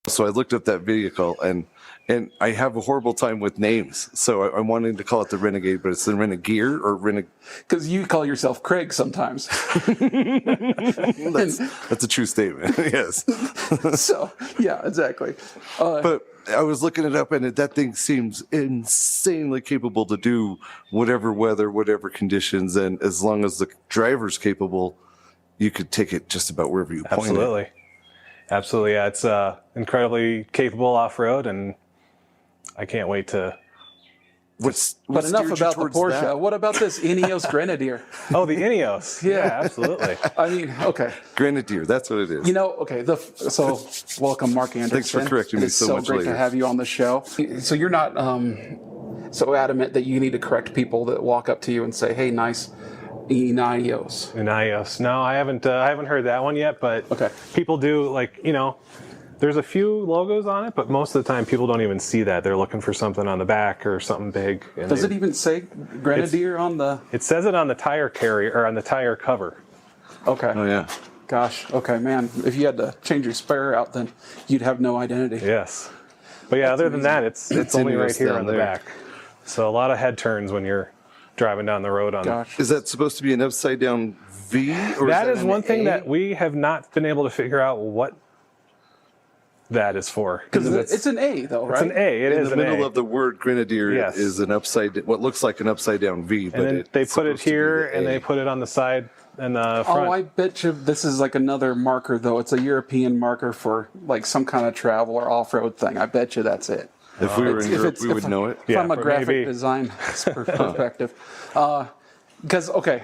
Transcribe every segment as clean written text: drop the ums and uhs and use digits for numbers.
So I looked up that vehicle, and I have a horrible time with names. So I'm wanting to call it the Renegade, but it's the Renegear or Because you call yourself Craig sometimes. That's a true statement. Yes. So, yeah, exactly. But I was looking it up, and that thing seems insanely capable to do whatever weather, whatever conditions, and as long as the driver's capable, you could take it just about wherever you point it. Absolutely. Yeah, it's incredibly capable off-road, and I can't wait to... But enough about the Porsche. That? What about this Ineos Grenadier? Oh, the Ineos. Yeah, absolutely. I mean, okay. Grenadier, that's what it is. You know, okay, so welcome, Mark Andersen. Thanks for correcting me so much It's so great to have you on the show. So you're not so adamant that you need to correct people that walk up to you and say, hey, nice Ineos. Ineos. No, I haven't heard that one yet, but okay. People do, like, you know, there's a few logos on it, but most of the time people don't even see that. They're looking for something on the back or something big. Does it even say Grenadier on the... It says it on the tire carrier, or on the tire cover. Okay. Oh, yeah. Gosh, okay, man. If you had to change your spare out, then you'd have no identity. Yes. But yeah, other than that, it's only right here on the back. So a lot of head turns when you're driving down the road on it. Is that supposed to be an upside down V? Or That is one thing A? that we have not been able to figure out what that is for. Because it's an A, though, right? It's an A. It is in the an middle A. of the word Grenadier Yes. is an what looks like an upside down V. And but then they put it here, and they put it on the side and the front. Oh, I bet you this is like another marker, though. It's a European marker for like some kind of travel or off-road thing. I bet you that's it. If we were in Europe, we would know it. From a graphic design perspective. Because, okay,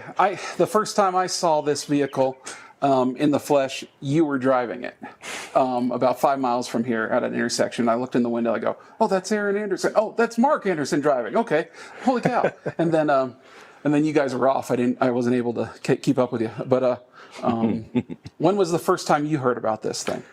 the first time I saw this vehicle in the flesh, you were driving it about 5 miles from here at an intersection. I looked in the window. I go, oh, that's Aaron Andersen. Oh, that's Mark Andersen driving. Okay, holy cow! And then you guys were off. I wasn't able to keep up with you. But when was the first time you heard about this thing?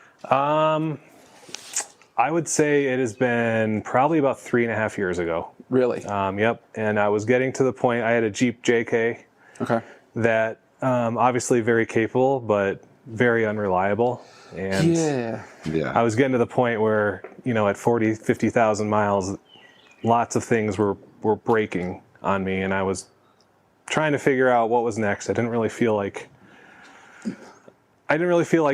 I would say it has been probably about 3.5 years ago. Really? Yep. And I was getting to the point. I had a Jeep JK. Okay. That obviously very capable, but very unreliable. And yeah. I was getting to the point where, you know, at 40, 50,000 miles, lots of things were breaking on me, and I was trying to figure out what was next. I didn't really feel like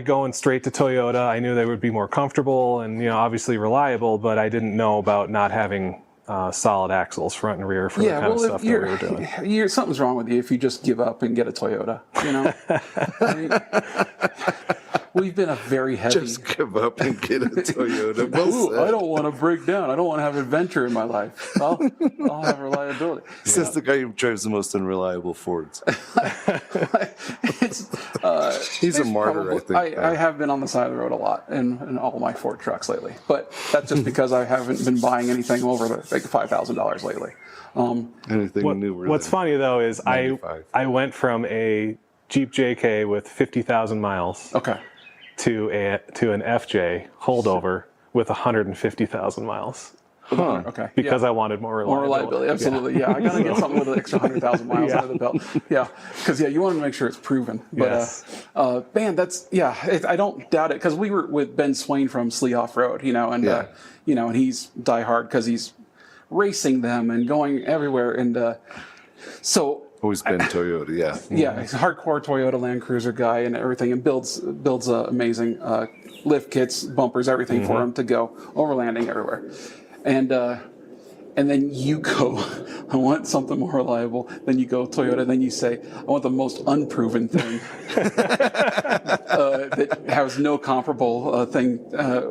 going straight to Toyota. I knew they would be more comfortable and, you know, obviously reliable, but I didn't know about not having solid axles front and rear for the kind of stuff that we were doing. Something's wrong with you if you just give up and get a Toyota, you know? I mean, we've been a very heavy... Just give up and get a Toyota. Ooh, I don't want to break down. I don't want to have adventure in my life. I'll have reliability. Says the guy who drives the most unreliable Fords. He's a martyr, I think. I have been on the side of the road a lot in all my Ford trucks lately. But that's just because I haven't been buying anything over like $5,000 lately. Anything newer. What's funny, though, is I went from a Jeep JK with 50,000 miles to an FJ holdover with 150,000 miles. Huh. Okay. Because I wanted more reliability. More reliability, absolutely. Yeah, I got to get something with an extra 100,000 miles under the belt. Yeah, because you want to make sure it's proven. But man, that's I don't doubt it because we were with Ben Swain from Slee Off Road, and and he's diehard because he's racing them and going everywhere, and so. Always been Toyota, yeah. Yeah, he's a hardcore Toyota Land Cruiser guy and everything, and builds amazing lift kits, bumpers, everything for him to go overlanding everywhere. And then you go, I want something more reliable. Then you go Toyota. Then you say, I want the most unproven thing that has no comparable thing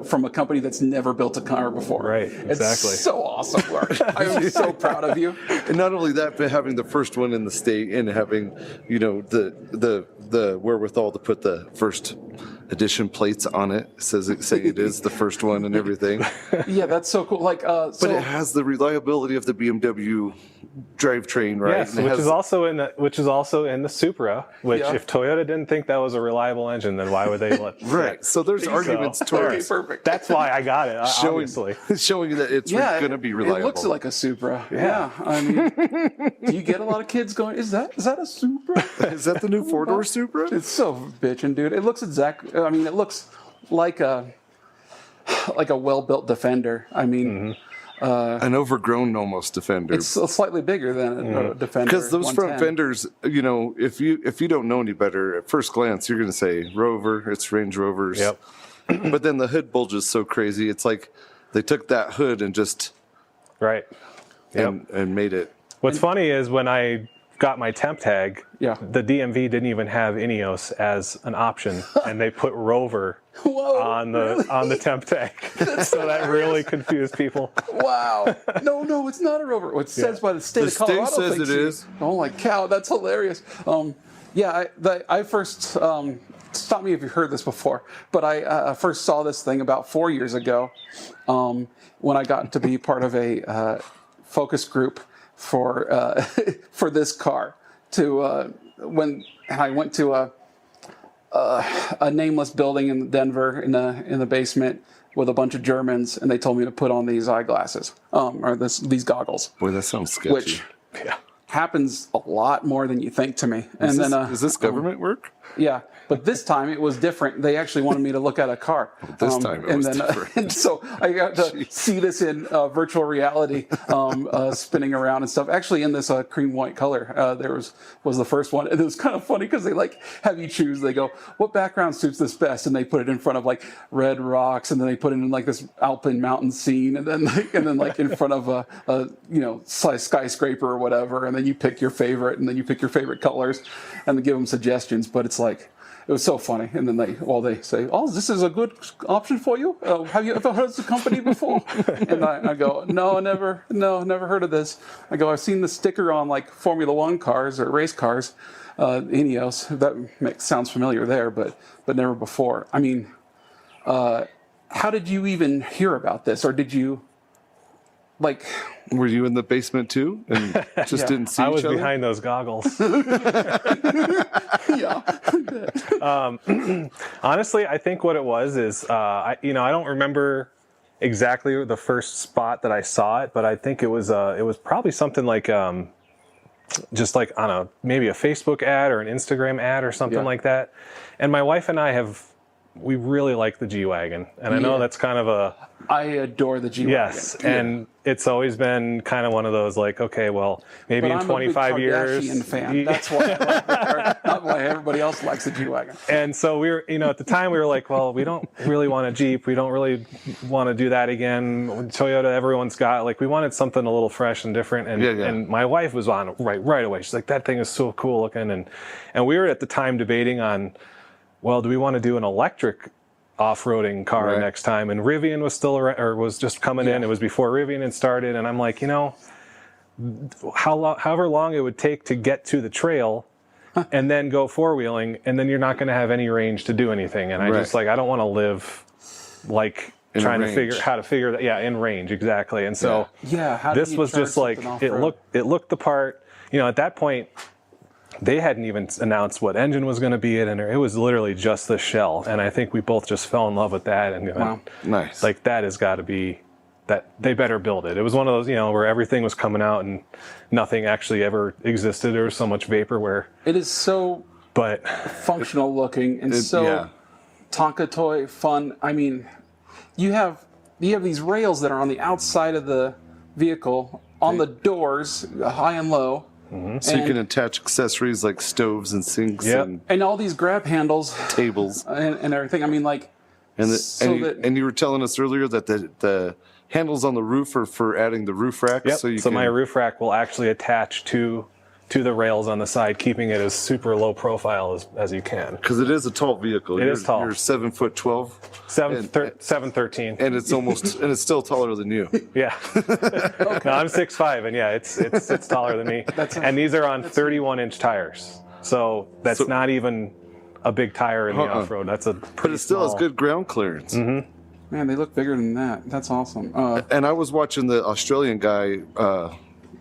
from a company that's never built a car before. Right, exactly. It's so awesome, Mark. I'm so proud of you. And not only that, but having the first one in the state and having, the wherewithal to put the first edition plates on it, saying it is the first one and everything. Yeah, that's so cool. But it has the reliability of the BMW drivetrain, right? Yes, which is also in the Supra. Which, if Toyota didn't think that was a reliable engine, then why would they let? Right. So there's arguments towards. Perfect. That's why I got it. Obviously, showing that it's going to be reliable. It looks like a Supra. Yeah. I mean, do you get a lot of kids going? Is that a Supra? Is that the new four-door Supra? It's so bitchin', dude. It looks it looks like a. like a well-built Defender. I mean, an overgrown almost Defender. it's slightly bigger than a Defender. Because those front 110. fenders, you know, if you don't know any better, at first glance, you're going to say Rover, it's Range Rovers. Yep. But then the hood bulges so crazy. It's like they took that hood and just Right. Yep. and made it. What's funny is when I got my temp tag, the DMV didn't even have Ineos as an option, and they put Rover on the temp tag. So that really confused people. Wow. No, it's not a Rover. Well, it says by the state The of Colorado. state says thinks it you- is. Oh my cow, that's hilarious. I first stop me if you've heard this before, but I first saw this thing about 4 years ago when I got to be part of a focus group for for this car. When I went to a nameless building in Denver in the basement with a bunch of Germans, and they told me to put on these eyeglasses or these goggles. Boy, that sounds sketchy. Which happens a lot more than you think to me. Is this government work? Yeah, but this time it was different. They actually wanted me to look at a car. This time it was different. And so I got to see this in virtual reality, spinning around and stuff. Actually, in this cream white color, there was the first one, and it was kind of funny because they like have you choose. They go, "What background suits this best?" And they put it in front of like red rocks, and then they put it in like this alpine mountain scene, and then like in front of a skyscraper or whatever, and then you pick your favorite, and then you pick your favorite colors, and they give them suggestions. But it's like, it was so funny. And then they say, "Oh, this is a good option for you. Have you ever heard of the company before?" And I go, "No, never heard of this." I go, "I've seen the sticker on like Formula One cars or race cars, Ineos. That sounds familiar there, but never before." I mean, how did you even hear about this, or did you like? Were you in the basement too, and just didn't see I each was other? behind those goggles. Yeah. Honestly, I think what it was is, I don't remember exactly the first spot that I saw it, but I think it was probably something like just like on maybe a Facebook ad or an Instagram ad or something like that. And my wife and I we really like the G-Wagon, and I know that's kind of I adore the G-Wagon. Yes, and it's always been kind of one of those like, okay, well, maybe in 25 years. I'm a big Kardashian fan. That's why I like the car, not why everybody else likes the G-Wagon. And so we were, at the time we were like, well, we don't really want a Jeep. We don't really want to do that again. Toyota, everyone's got, like, we wanted something a little fresh and different. And and my wife was on right away. She's like, that thing is so cool looking. And we were at the time debating on, well, do we want to do an electric off-roading car next time? And Rivian was still around, or was just coming in. It was before Rivian had started, and I'm like, however long it would take to get to the trail and then go four-wheeling, and then you're not going to have any range to do anything. And I just I don't want to live like in trying to figure how to figure that in range exactly. And so this was just like it looked the part. At that point, they hadn't even announced what engine was going to be in, and it was literally just the shell. And I think we both just fell in love with that. And nice. Like, that has got to be that. They better build it. It was one of those, where everything was coming out and nothing actually ever existed. There was so much vaporware. It is so functional looking and Tonka toy fun. I mean, you have these rails that are on the outside of the vehicle, on the doors, high and low. Mm-hmm. So you can attach accessories like stoves and sinks and all these grab handles, tables, and everything. I mean, like, and you were telling us earlier that the handles on the roof are for adding the roof rack. Yep. So my roof rack will actually attach to the rails on the side, keeping it as super low profile as you can. Because it is a tall vehicle. It is tall. You're 7'12". 7'13". And it's almost and it's still taller than you. Yeah. No, I'm 6'5", and it's taller than me. And these are on 31-inch tires, so that's not even a big tire in the off-road. That's a pretty but it still small. has good ground clearance. Mm-hmm. Man, they look bigger than that. That's awesome. And I was watching the Australian guy,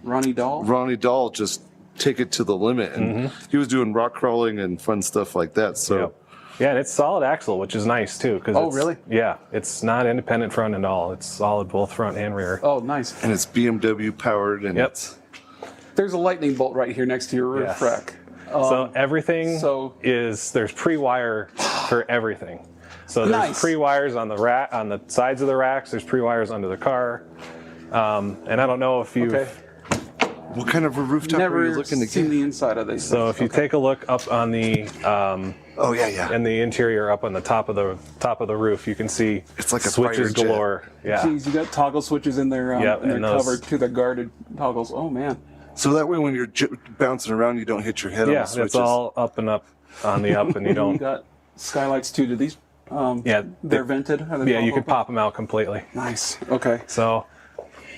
Ronnie Dahl, just take it to the limit, and he was doing rock crawling and fun stuff like that. So. Yeah, and it's solid axle, which is nice too. Really? Yeah, it's not independent front end at all. It's solid both front and rear. Oh, nice. And it's BMW powered. And there's a lightning bolt right here next to your roof rack. So everything there's pre-wire for everything. So there's Nice. pre-wires on the rack, on the sides of the racks. There's pre-wires under the car. And I don't know if you. Okay. What kind of a rooftop are you Never looking to seen get? the inside of these. So if you take a look up on the Oh yeah. in the interior, up on the top of the roof, you can see It's like a switches fighter jet. galore. Yeah. Jeez, you got toggle switches in there, Yep, and they're and those- covered to the guarded toggles. Oh man. So that way, when you're bouncing around, you don't hit your head on Yeah, the switches. it's all up and up on the up, and you You don't. got skylights too. Do these? Yeah, They're vented. Are they yeah, you can open? pop them out completely. Nice. Okay. So,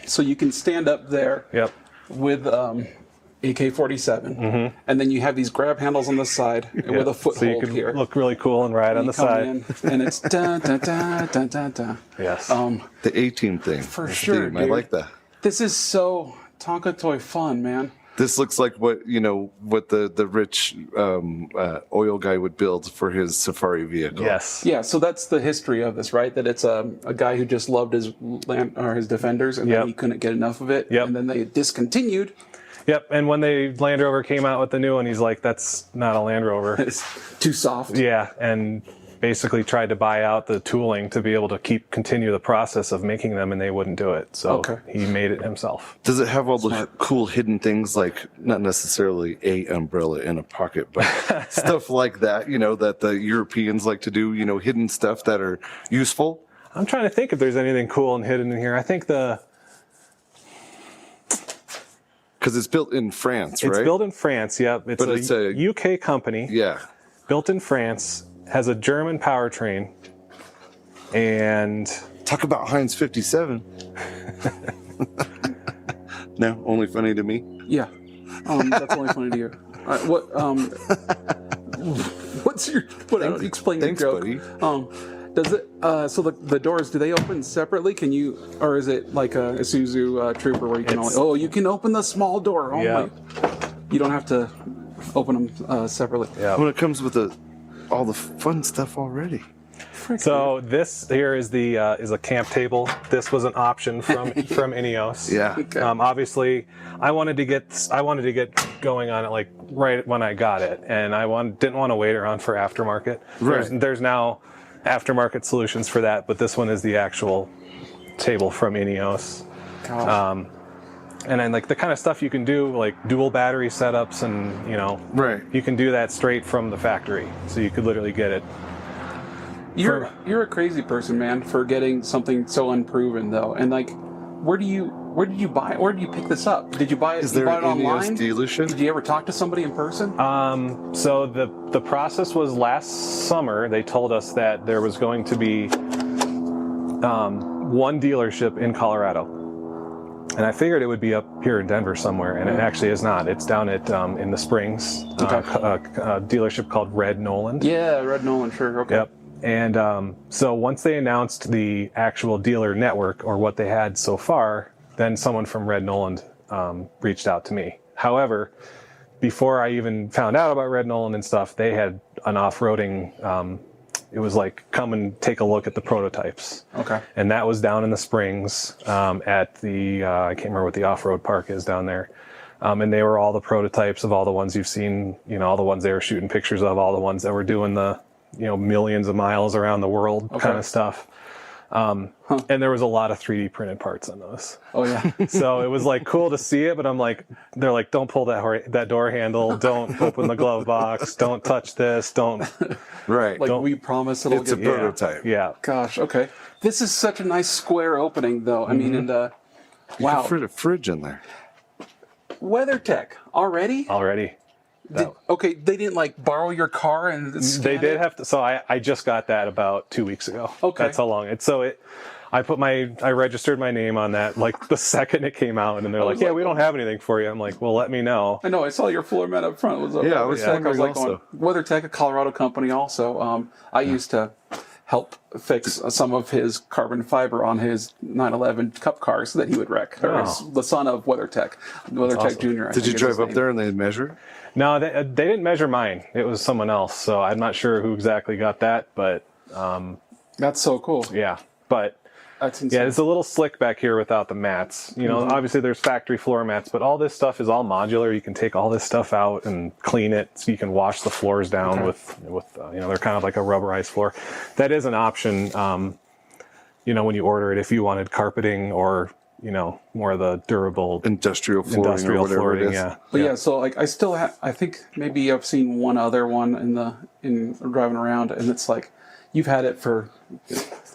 So you can stand up there yep. with AK-47, and then you have these grab handles on the side with a So you foothold can here. look really cool and ride on You the come side. in, and it's da da da da da da. Yes. The A-team thing. For the sure, theme. I dude. like that. This is so Tonka toy fun, man. This looks like what the rich oil guy would build for his safari vehicle. Yes. Yeah, so that's the history of this, right? That it's a guy who just loved his land or his Defenders, and Yep. then he couldn't get enough of it, Yep. and then they discontinued. Yep. And when the Land Rover came out with the new one, he's like, "That's not a Land Rover." It's too soft. Yeah, and basically tried to buy out the tooling to be able to continue the process of making them, and they wouldn't do it. So Okay. he made it himself. Does it have all the cool hidden things, like not necessarily a umbrella in a pocket, but stuff like that, that the Europeans like to do, hidden stuff that are useful? I'm trying to think if there's anything cool and hidden in here. I think Because it's built in France, right? it's built in France. Yep. But it's a- UK company. Yeah. Built in France, has a German powertrain, and Talk about Heinz 57. No, only funny to me. Yeah, that's only funny to you. All right, what's your? What? Explain Thanks, your joke. buddy. Does it? So the doors, do they open separately? Can you, or is it like a Isuzu Trooper where you can only? Oh, you can open the small door only. Yeah. You don't have to open them separately. yeah. When it comes with all the fun stuff already. So this here is is a camp table. This was an option from Ineos. Yeah. Okay. Obviously, I wanted to get going on it like right when I got it, and didn't want to wait around for aftermarket. Right. There's now aftermarket solutions for that, but this one is the actual table from Ineos. Gosh. And then like the kind of stuff you can do, like dual battery setups, and Right. you can do that straight from the factory. So you could literally get it. You're a crazy person, man, for getting something so unproven though. And like, where did you buy it? Where did you pick this up? Did you buy it? Is you there bought it an Ineos online? dealership? Did you ever talk to somebody in person? So the process was last summer. They told us that there was going to be one dealership in Colorado. And I figured it would be up here in Denver somewhere, and it actually is not. It's down at in the Springs, a dealership called Red Noland. Yeah, Red Nolan, sure. Okay. Yep. And so once they announced the actual dealer network, or what they had so far, then someone from Red Noland reached out to me. However, before I even found out about Red Noland and stuff, they had an off-roading. It was like, come and take a look at the prototypes. Okay. And that was down in the Springs at the, I can't remember what the off-road park is down there. And they were all the prototypes of all the ones you've seen, all the ones they were shooting pictures of, all the ones that were doing the, millions of miles around the world kind of stuff. And there was a lot of 3D printed parts on those. Oh yeah. So it was like cool to see it, but I'm like, they're like, don't pull that door handle, don't open the glove box, don't touch this, don't. Right. Like we promise it'll It's a get. prototype. Yeah. Gosh. Okay. This is such a nice square opening, though. I mean, and wow. Fit a fridge in there. WeatherTech already? Already. Okay, they didn't like borrow your car and scan They did it? have to. So I just got that about 2 weeks ago. Okay. That's how long it's. So I registered my name on that like the second it came out, and they're like, yeah, we don't have anything for you. I'm like, well, let me know. I know. I saw your floor mat up front. It was Yeah, I was WeatherTech. I was like, wondering WeatherTech, a Colorado company, also. I used to help fix some of his carbon fiber on his 911 Cup cars that he would wreck. Or the son of WeatherTech, WeatherTech awesome. Jr. I Did you think is drive his up name. there and they measure? No, they didn't measure mine. It was someone else. So I'm not sure who exactly got that, but That's so cool. yeah. But That's insane. Yeah, it's a little slick back here without the mats. You know, obviously there's factory floor mats, but all this stuff is all modular. You can take all this stuff out and clean it, so you can wash the floors down with you know, they're kind of like a rubberized floor. That is an option, you know, when you order it, if you wanted carpeting or, you know, more of the durable industrial flooring or whatever it is. yeah. But yeah, so like I still have, I think maybe I've seen one other one in driving around, and it's like, you've had it for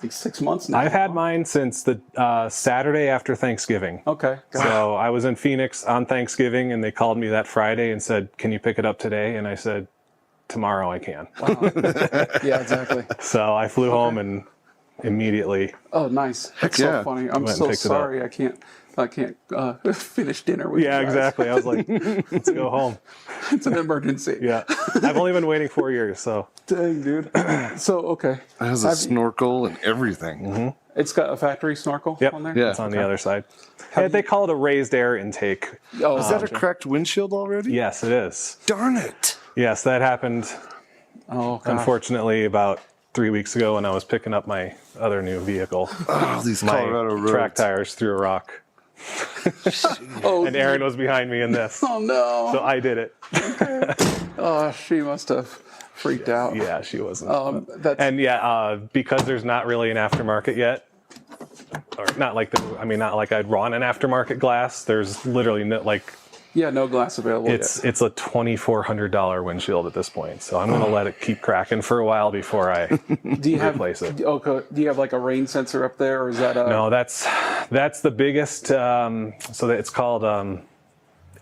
like 6 months now. I've had mine since the Saturday after Thanksgiving. Okay. So I was in Phoenix on Thanksgiving, and they called me that Friday and said, "Can you pick it up today?" And I said, "Tomorrow I can." Wow. Yeah, exactly. So I flew home and immediately. Oh, nice. That's so funny. I'm so sorry. I can't finish dinner with you guys. Exactly. I was like, let's go home. It's an emergency. Yeah. I've only been waiting 4 years, so. Dang, dude. So, okay. It has a snorkel and everything. It's got a factory snorkel on there? Yeah. It's on the other side. They call it a raised air intake. Oh, Is that a cracked windshield already? Yes, it is. Darn it. Yes, that happened, oh, gosh. unfortunately, about 3 weeks ago when I was picking up my other new vehicle. Oh, these My Colorado roads. track tires threw a rock. Oh, And Erin was behind me in this. oh, no. So I did it. Oh, she must have freaked out. Yeah, she wasn't. That's, And yeah, because there's not really an aftermarket yet, or not like not like I'd run an aftermarket glass. There's literally no, like yeah, no glass available it's a $2,400 windshield at this point. So I'm gonna let it keep cracking for a while before I Do you replace it. Okay. Do you have like a rain sensor up there, or is that a... No, that's the biggest. So that it's called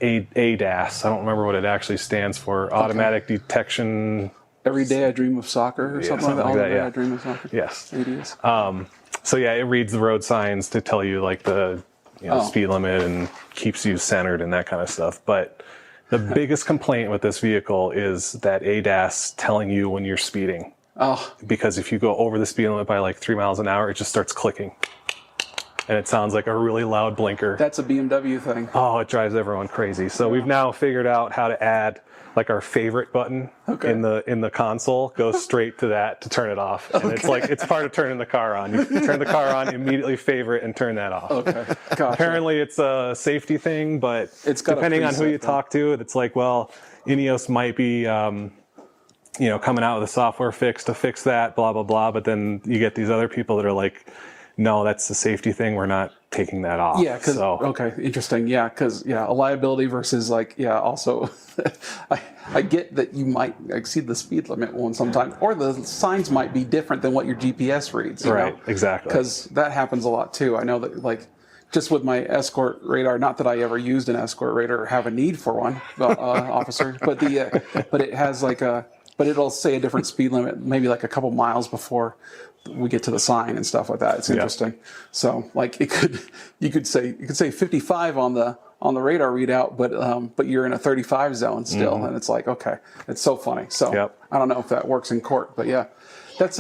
ADAS. I don't remember what it actually stands for. Automatic detection. Every day I dream of soccer or something like that? something like that, All yeah. day I dream of soccer? Yes. ADS. So yeah, it reads the road signs to tell you like the speed limit and keeps you centered and that kind of stuff. But the biggest complaint with this vehicle is that ADAS telling you when you're speeding. Oh, Because if you go over the speed limit by like 3 miles an hour, it just starts clicking. And it sounds like a really loud blinker. that's a BMW thing. Oh, it drives everyone crazy. So we've now figured out how to add like our favorite button in the console, goes straight to that to turn it off. And it's like, it's part of turning the car on. You turn the car on, immediately favorite and turn that off. Okay. Gotcha. Apparently it's a safety thing, but It's got a depending on who preset you thing. talk to, it's like, well, Ineos might be, coming out with a software fix to fix that, blah, blah, blah. But then you get these other people that are like, no, that's a safety thing. We're not taking that off. Yeah, because okay, interesting. Yeah, because a liability versus like also, I get that you might exceed the speed limit one sometimes, or the signs might be different than what your GPS reads. You Right, know? exactly. Because that happens a lot too. I know that like just with my escort radar, not that I ever used an escort radar or have a need for one, officer, but it has like but it'll say a different speed limit, maybe like a couple miles before we get to the sign and stuff like that. It's interesting. So like you could say 55 on the radar readout, but you're in a 35 zone still, and it's like, okay, it's so funny. So I don't know if that works in court, but yeah, that's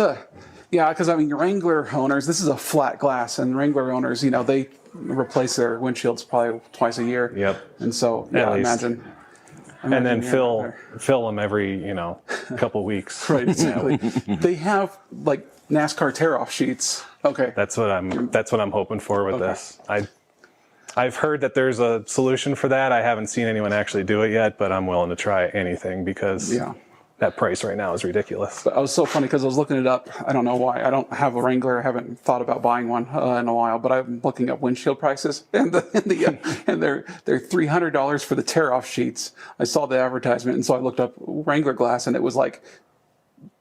because I mean your Wrangler owners, this is a flat glass, and Wrangler owners, they replace their windshields probably twice a year. Yep. And so At least. imagine And then you're fill them every, couple weeks. right, exactly. They have like NASCAR tear-off sheets. Okay. That's what I'm hoping for with this. I've heard that there's a solution for that. I haven't seen anyone actually do it yet, but I'm willing to try anything because that price right now is ridiculous. But I was so funny because I was looking it up. I don't know why. I don't have a Wrangler. I haven't thought about buying one in a while. But I'm looking up windshield prices, and they're $300 for the tear-off sheets. I saw the advertisement, and so I looked up Wrangler glass, and it was like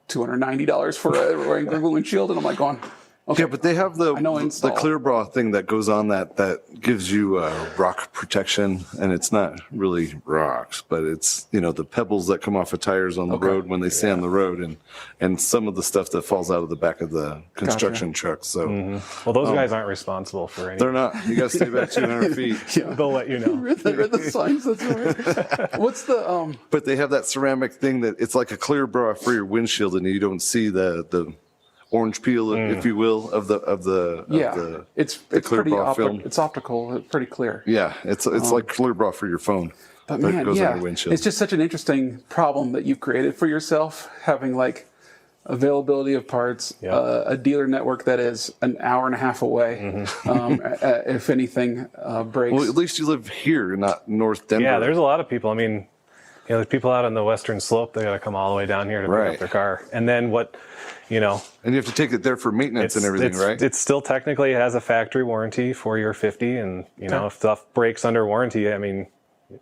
$290 for a Wrangler windshield, and I'm like going, okay. Yeah, but they have the install. clear bra thing that goes on that gives you rock protection, and it's not really rocks, but it's the pebbles that come off of tires on the road when they stay on the road, and some of the stuff that falls out of the back of the construction truck. So, well, those guys aren't responsible for anything. They're not. You got to stay back 200 feet. They'll let you know. Read the signs. That's right. What's the But they have that ceramic thing that it's like a clear bra for your windshield, and you don't see the orange peel, if you will, of the it's clear pretty bra film. It's optical, pretty clear. Yeah, it's like clear bra for your phone. But that man, goes on your windshield. it's just such an interesting problem that you've created for yourself, having like availability of parts, a dealer network that is an hour and a half away. If anything breaks. Well, at least you live here, not North Denver. Yeah, there's a lot of people. I mean, there's people out on the Western Slope. They got to come all the way down here to pick up their car, and then what? And you have to take it there for maintenance and everything, right? It still technically has a factory warranty for your 50, and if stuff breaks under warranty, I mean,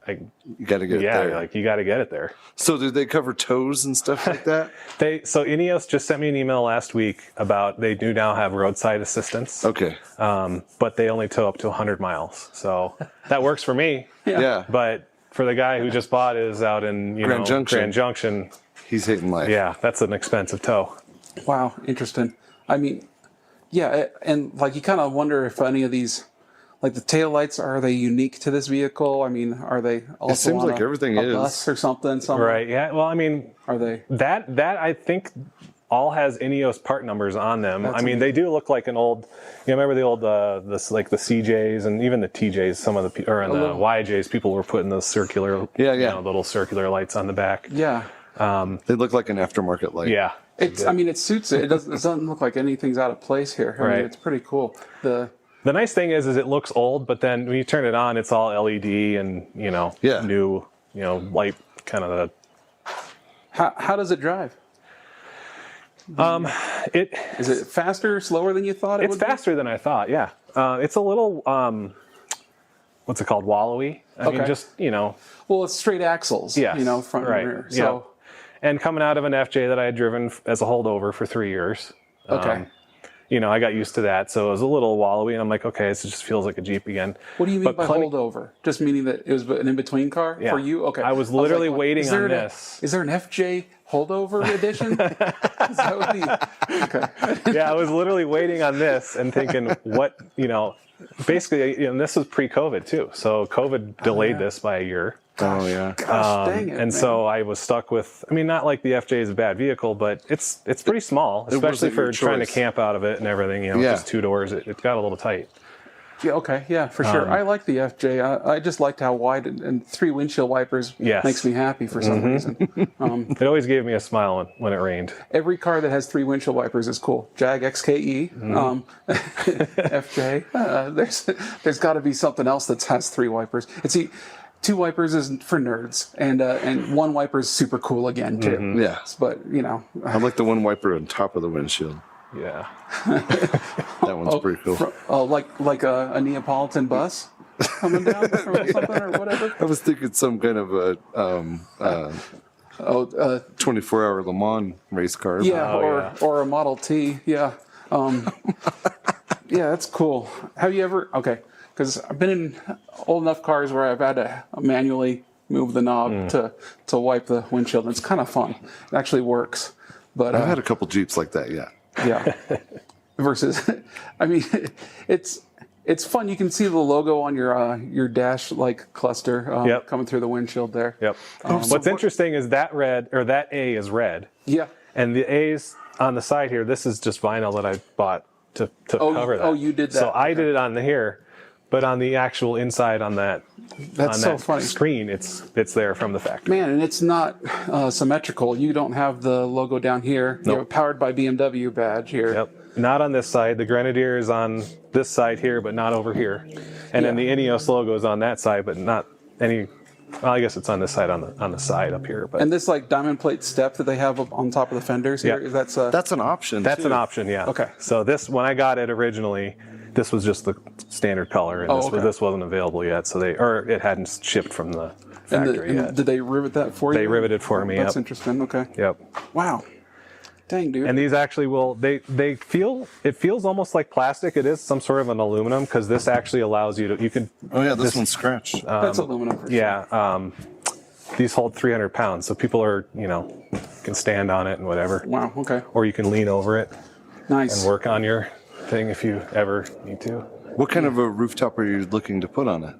you got to get it there. like you got to get it there. So did they cover tows and stuff like that? So Ineos just sent me an email last week about they do now have roadside assistance. Okay. But they only tow up to 100 miles, so that works for me. Yeah. But for the guy who just bought his out in Grand Junction, he's hating life. Yeah, that's an expensive tow. Wow, interesting. I mean, yeah, and like you kind of wonder if any of these, like the taillights, are they unique to this vehicle? I mean, are they also it seems on like everything a is bus or something? Right. Yeah. Well, I mean, are they that I think all has Ineos part numbers on them. I mean, they do look like an old. Remember the old like the CJs and even the TJs. Some of the or the YJs, people were putting those circular, little circular lights on the back. Yeah. They look like an aftermarket light. Yeah. I mean, it suits it. It doesn't look like anything's out of place here. I mean, it's pretty cool. The nice thing is it looks old, but then when you turn it on, it's all LED and new light kind of the. How does it drive? Is it faster, slower than you thought it would be? It's faster than I thought. Yeah. It's a little what's it called? Wallowy. I mean, just Well, it's straight axles. Yes. Front and rear. So. Yeah. And coming out of an FJ that I had driven as a holdover for 3 years. Okay. I got used to that, so it was a little wallowy, and I'm like, okay, this just feels like a Jeep again. What do you mean by holdover? Just meaning that it was an in-between car for you? Okay. I was literally waiting on this. Is there an FJ holdover edition? Is that what okay. Yeah, I was literally waiting on this and thinking, what, basically, this was pre-COVID too, so COVID delayed this by a year. Oh yeah. Gosh, dang it. And so I was stuck with. I mean, not like the FJ is a bad vehicle, but it's pretty small, especially for trying to camp out of it and everything. Just 2 doors. It got a little tight. Yeah. Okay. Yeah. For sure. I like the FJ. I just liked how wide and 3 windshield wipers makes me happy for some reason. It always gave me a smile when it rained. Every car that has 3 windshield wipers is cool. Jag XKE, FJ. There's got to be something else that has 3 wipers. 2 wipers is for nerds, and 1 wiper is super cool again too. Mm-hmm. Yeah, but I like the 1 wiper on top of the windshield. Yeah, that one's pretty cool. Like a Neapolitan bus coming down or something or whatever. I was thinking some kind of a 24-hour Le Mans race car. Yeah, or a Model T. Yeah, yeah, that's cool. Have you ever? Okay. Because I've been in old enough cars where I've had to manually move the knob to wipe the windshield. And it's kind of fun. It actually works. But I've had a couple Jeeps like that, yeah. Yeah. Versus, I mean, it's fun. You can see the logo on your dash cluster coming through the windshield there. Yep. What's interesting is that A is red. Yeah. And the A's on the side here. This is just vinyl that I bought to cover that. Oh, you did that. So I did it on here. But on the actual inside on that funny. screen, it's there from the factory. Man, and it's not symmetrical. You don't have the logo down here. Nope. You have a powered by BMW badge here. Yep. Not on this side. The Grenadier is on this side here, but not over here. And then the Ineos logo is on that side, but not any. Well, I guess it's on this side on the side up here. But and this diamond plate step that they have up on top of the fenders here, that's an option. That's an option, yeah. Okay. So when I got it originally, this was just the standard color, and this wasn't available yet. So it hadn't shipped from the factory yet. Did they rivet that for you? They riveted for me. That's interesting. Okay. Yep. Wow. Dang, dude. And these actually it feels almost like plastic. It is some sort of an aluminum because this actually allows you to Oh yeah, this one's scratched. That's aluminum for sure. Yeah. These hold 300 pounds, so people are can stand on it and whatever. Wow. Okay. Or you can lean over it. Nice. And work on your thing if you ever need to. What kind of a rooftop are you looking to put on it?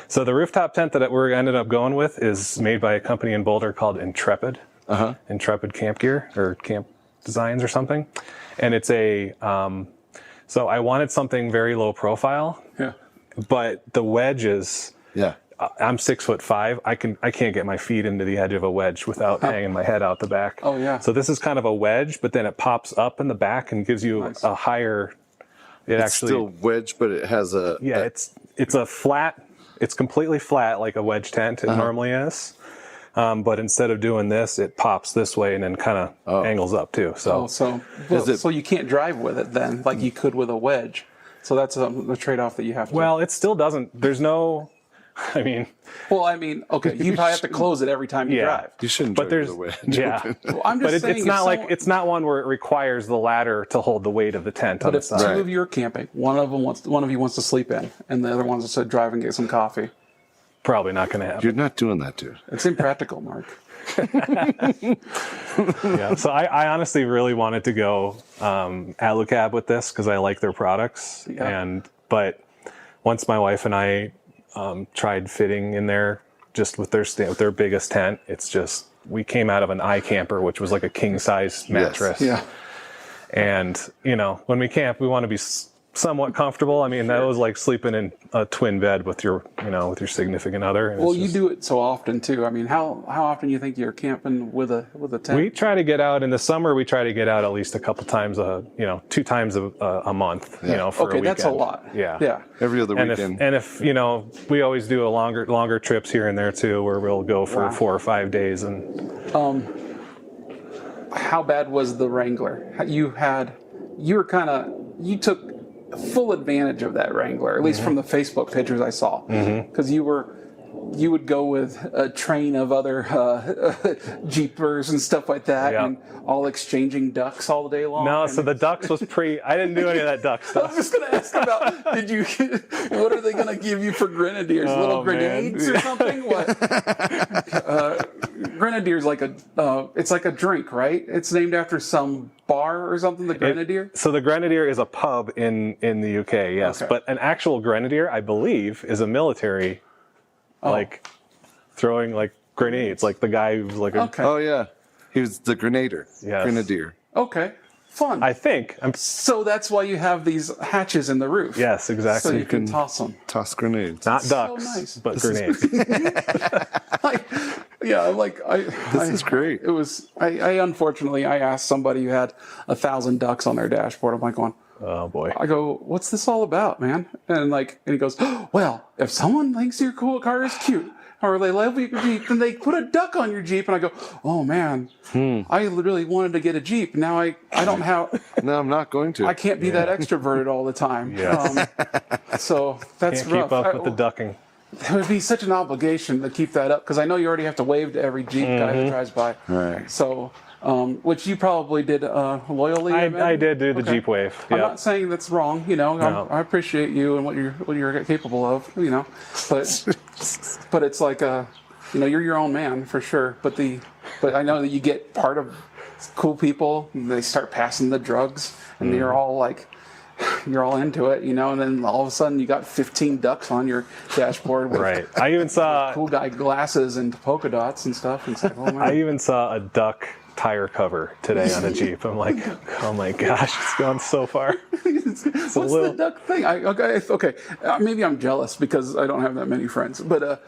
So the rooftop tent that we ended up going with is made by a company in Boulder called Intrepid. Intrepid Camp Gear or Camp Designs or something. And it's so I wanted something very low profile. Yeah. But the wedges I'm 6'5". I can't get my feet into the edge of a wedge without hanging my head out the back. Oh yeah. So this is kind of a wedge, but then it pops up in the back and gives you a higher. It's still wedge, but it has a it's a flat. It's completely flat like a wedge tent it normally is. But instead of doing this, it pops this way and then kind of angles up too. So so you can't drive with it then, like you could with a wedge. So that's a trade-off that you have to. Well, it still doesn't. There's no. I mean. Well, I mean, okay, you probably have to close it every time you drive. You shouldn't. But there's the wedge. Yeah. Well, I'm just saying, it's not it's not one where it requires the ladder to hold the weight of the tent. But if two of you are camping, one of you wants to sleep in, and the other wants to drive and get some coffee. Probably not going to happen. You're not doing that, dude. It's impractical, Mark. Yeah. So I honestly really wanted to go Alucab with this because I like their products. Yeah. But once my wife and I tried fitting in there just with their biggest tent, it's just we came out of an iCamper, which was like a king size mattress. Yeah. And when we camp, we want to be somewhat comfortable. I mean, that was like sleeping in a twin bed with your significant other. And well, you do it so often too. I mean, how often do you think you're camping with a tent? We try to get out in the summer. We try to get out at least a couple times, 2 times a month. For a weekend. That's a lot. Yeah. Every other weekend. And if we always do a longer trips here and there too, where we'll go for 4 or 5 days. And how bad was the Wrangler? You took full advantage of that Wrangler, at least from the Facebook pictures I saw, because you would go with a train of other Jeepers and stuff like that, and all exchanging ducks all day long. No, so the ducks was I didn't do any of that duck I stuff. was just going to ask about, what are they going to give you for Grenadiers? Little grenades or something? What? Grenadier's like it's like a drink, right? It's named after some bar or something, the Grenadier? So the Grenadier is a pub in the UK, yes. Okay. But an actual Grenadier, I believe, is a military, throwing like grenades, like the guy who's like Oh, yeah. He was the Grenadier. Yes. Grenadier. Okay. Fun. I think. So that's why you have these hatches in the roof. Yes, exactly. So you can toss them. Toss grenades. Not ducks, so nice. but grenades. This is great. It was. I unfortunately asked somebody who had 1,000 ducks on their dashboard. I'm like going, oh boy. I go, what's this all about, man? And he goes, oh, well, if someone thinks your car is cute, or they love your Jeep, and they put a duck on your Jeep, and I go, oh man, I really wanted to get a Jeep. Now I don't have. No, I'm not going to. I can't be that extroverted all the time. Yes. So that's can't rough. Keep up with the ducking. It would be such an obligation to keep that up because I know you already have to wave to every Jeep guy that drives by. Right. So, which you probably did loyally. I did do the Jeep wave. I'm not saying that's wrong. No. I appreciate you and what you're capable of. But it's like you're your own man for sure. But I know that you get part of cool people. And they start passing the drugs, and you're all into it, and then all of a sudden you got 15 ducks on your dashboard with right. I even saw cool guy glasses and polka dots and stuff. And it's like, oh man. I even saw a duck tire cover today on a Jeep. I'm like, oh my gosh, it's gone so far. What's the duck thing? Okay. Maybe I'm jealous because I don't have that many friends, but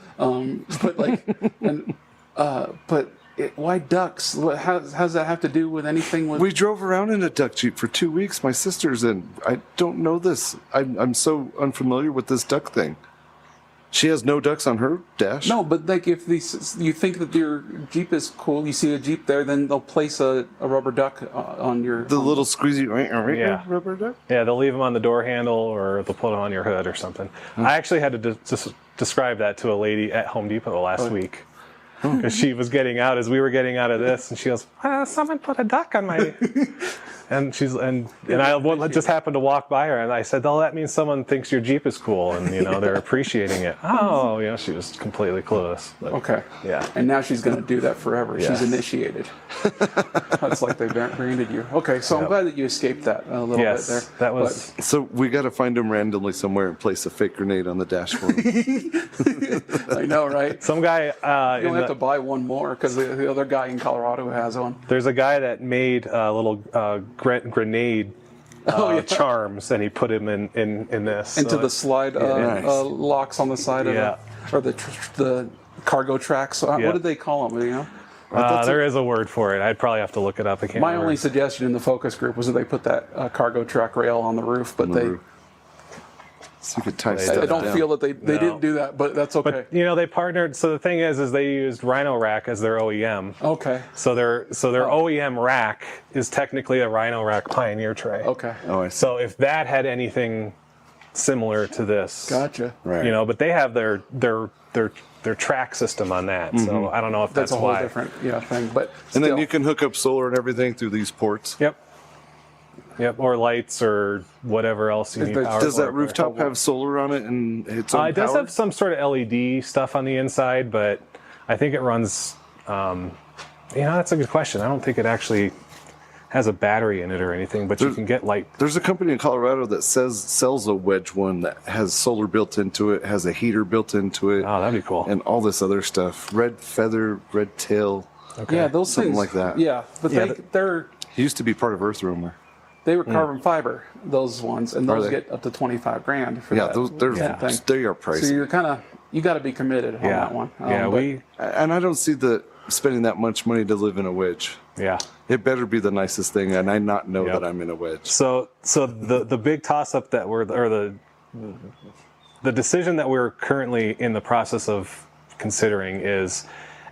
why ducks? How does that have to do with anything? We drove around in a duck Jeep for 2 weeks. My sister's in. I don't know this. I'm so unfamiliar with this duck thing. She has no ducks on her dash. No, but if you think that your Jeep is cool, you see a Jeep there, then they'll place a rubber duck on your... The little squeezy rubber duck? Yeah, they'll leave them on the door handle or they'll put them on your hood or something. I actually had to describe that to a lady at Home Depot last week. Because she was getting out as we were getting out of this, and she goes, "Someone put a duck on my," and I just happened to walk by her, and I said, "Oh, that means someone thinks your Jeep is cool, and they're appreciating it." Oh, she was completely clueless. But, okay, yeah, and now she's going to do that forever. Yes. She's initiated. That's like they branded you. Okay, so I'm glad that you escaped that a little bit there. That was. So we got to find him randomly somewhere and place a fake grenade on the dashboard. I know, right? Some guy. You'll have to buy one more because the other guy in Colorado has one. There's a guy that made a little grenade charms, and he put him in this. Into the slide nice. locks on the side of it, or the cargo tracks. What did they call them? You know, there is a word for it. I'd probably have to look it up. I can't. My remember. only suggestion in the focus group was that they put that cargo track rail on the roof, but So you could tie I stuff don't down. feel that they didn't do that, but that's okay. But they partnered. So the thing is they used Rhino Rack as their OEM. Okay. So their OEM rack is technically a Rhino Rack Pioneer tray. Okay. Oh, I see. So if that had anything similar to this, Gotcha. Right. but they have their track system on that. So I don't know if That's that's a whole why. different thing, but And then still. you can hook up solar and everything through these ports. Yep, or lights or whatever else you need power Does for. that rooftop have solar on it and its own It does power? have some sort of LED stuff on the inside, but I think it runs. That's a good question. I don't think it actually has a battery in it or anything, but you can get light. There's a company in Colorado that sells a wedge one that has solar built into it, has a heater built into it, Oh, that'd be cool. and all this other stuff. Red feather, red tail. Yeah, those Something things like that. Yeah, but Yeah, they're He used to be part of Earth Rumor. they were carbon fiber, those ones, and those they? get up to $25,000 for Yeah, that. those thing. they are So pricey. you got to be committed on that one. But And I don't see spending that much money to live in a wedge. It better be the nicest thing, and I not know that I'm in a wedge. So the big toss up that the decision that we're currently in the process of considering is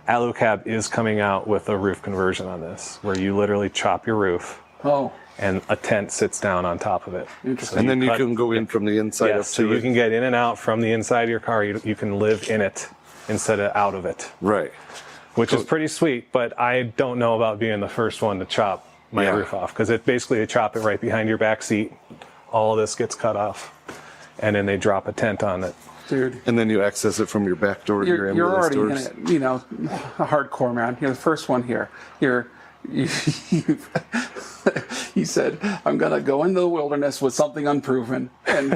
Alucab is coming out with a roof conversion on this, where you literally chop your roof. Oh, And a tent sits down on top of it. interesting. And then you cut- can go in from the inside up so to you it. can get in and out from the inside of your car. You can live in it instead of out of it, Right. which is pretty sweet. But I don't know about being the first one to chop my roof off, because they chop it right behind your back seat. All of this gets cut off, and then they drop a tent on it. Dude. And then you access it from your back door to your You're ambulance already doors. in it, a hardcore man. You're the first one here. He said, "I'm gonna go into the wilderness with something unproven and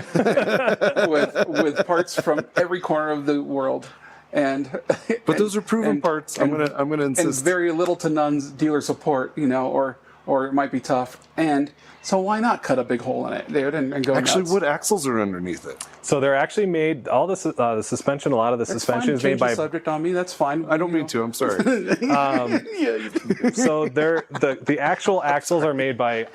with parts from every corner of the world." But those are proven parts. I'm gonna and insist. very little to none dealer support, or it might be tough. And so why not cut a big hole in it, dude, and go Actually, nuts? what axles are underneath it? So they're actually made, all the suspension, a lot of the That's suspension fine. is made Change by, the subject on me. That's fine. I don't mean to. I'm sorry. so the actual axles are made by,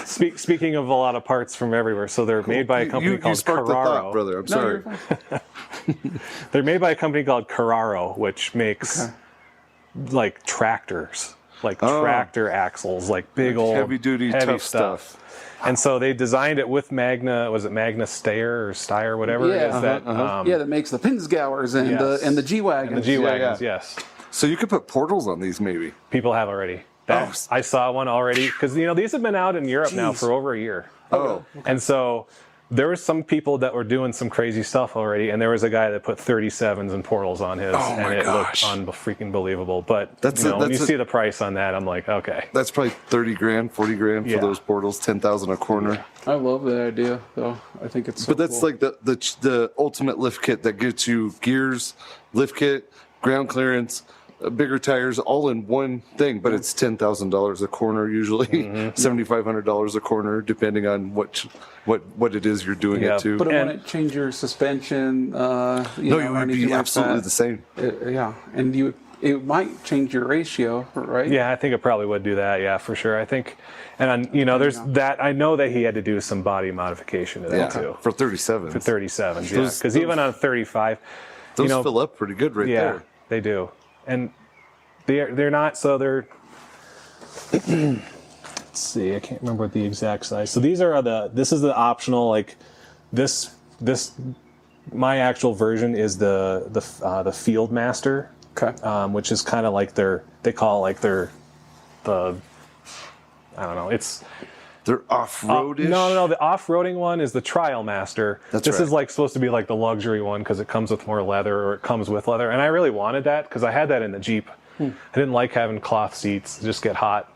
speaking of a lot of parts from everywhere, so they're made by a company you called sparked the thought, Carraro. brother. I'm No, sorry. you're fine. They're made by a company called Carraro, which makes like tractors, like tractor axles, like big old Heavy-duty, tough stuff. And so they designed it with Magna, was it Magna Steyr, whatever it is that that makes the Pinzgauers and Yes. the G wagons. the G wagons, yes. So you could put portals on these, maybe. People have already. Oh. I saw one already because these have been out in Europe now for over a year. Oh, And so there were some people that were doing some crazy stuff already, and there was a guy that put 37s and portals on his, Oh my and it gosh. looked freaking believable. But That's when you see the price on that, I'm like, okay. that's probably 30 grand, 40 grand for Yeah. those portals, 10,000 a corner. I love that idea, though. I think it's so But that's cool. like the ultimate lift kit that gets you gears, lift kit, ground clearance, bigger tires, all in one thing. But it's $10,000 a corner usually, $7,500 a corner, depending on what it is you're doing Yeah. it to. But it and- wouldn't change your suspension. No, you or would anything be like absolutely that. the same. Yeah, and it might change your ratio, right? Yeah, I think it probably would do that. Yeah, for sure. I think, and there's that. I know that he had to do some body modification to that Yeah, too. for 37. For 37s, yeah. Those- Because even on 35, Those fill up pretty good right yeah, there. they do, and they're not. So they're. Let's see. I can't remember what the exact size. So these are this is the optional, like this. My actual version is the Field Master. Okay. Which is kind of like they call it like the I don't know, it's They're off-roadish. no, the off-roading one is the Trial Master. That's this right. is like supposed to be like the luxury one because it comes with more leather, or it comes with leather, and I really wanted that because I had that in the Jeep. I didn't like having cloth seats; they just get hot.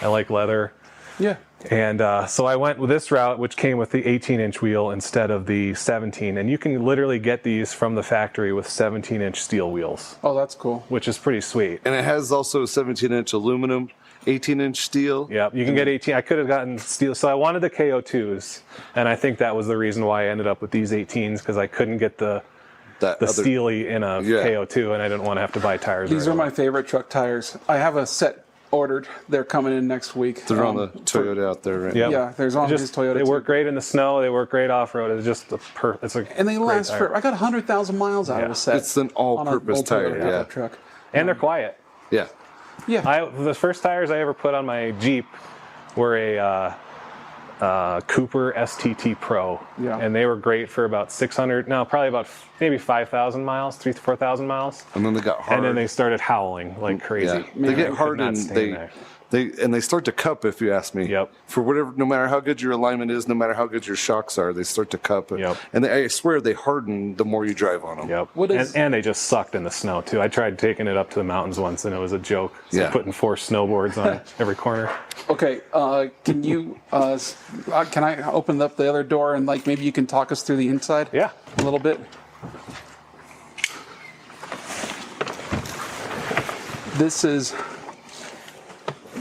I like leather. Yeah. And so I went with this route, which came with the 18-inch wheel instead of the 17. And you can literally get these from the factory with 17-inch steel wheels, Oh, that's cool. which is pretty sweet. And it has also 17-inch aluminum 18-inch steel. Yeah, you can get 18. I could have gotten steel. So I wanted the KO2s, and I think that was the reason why I ended up with these 18s, because I couldn't get the steely in a KO2, and I didn't want to have to buy tires. These are my favorite truck tires. I have a set ordered. They're coming in next week. They're on the Toyota out there, right? Yep. Yeah, there's on his Toyota. They work great in the snow. They work great off road. It's just and they last for. I got 100,000 miles out of a set. It's an all-purpose tire. Yeah, truck. And they're quiet. Yeah. Yeah. The first tires I ever put on my Jeep were a Cooper STT Pro. Yeah. And they were great for about 600, no, probably about maybe 5,000 miles, 3,000 to 4,000 miles. And then they got hard. And then they started howling like crazy. Yeah. They get hard and they start to cup, if you ask me. Yep. For whatever, no matter how good your alignment is, no matter how good your shocks are, they start to cup. Yep. And I swear they harden the more you drive on them. Yep. And they just sucked in the snow too. I tried taking it up to the mountains once, and it was a joke. So putting 4 snowboards on every corner. Okay. Can you? Can I open up the other door and maybe you can talk us through the inside? Yeah. A little bit. This is.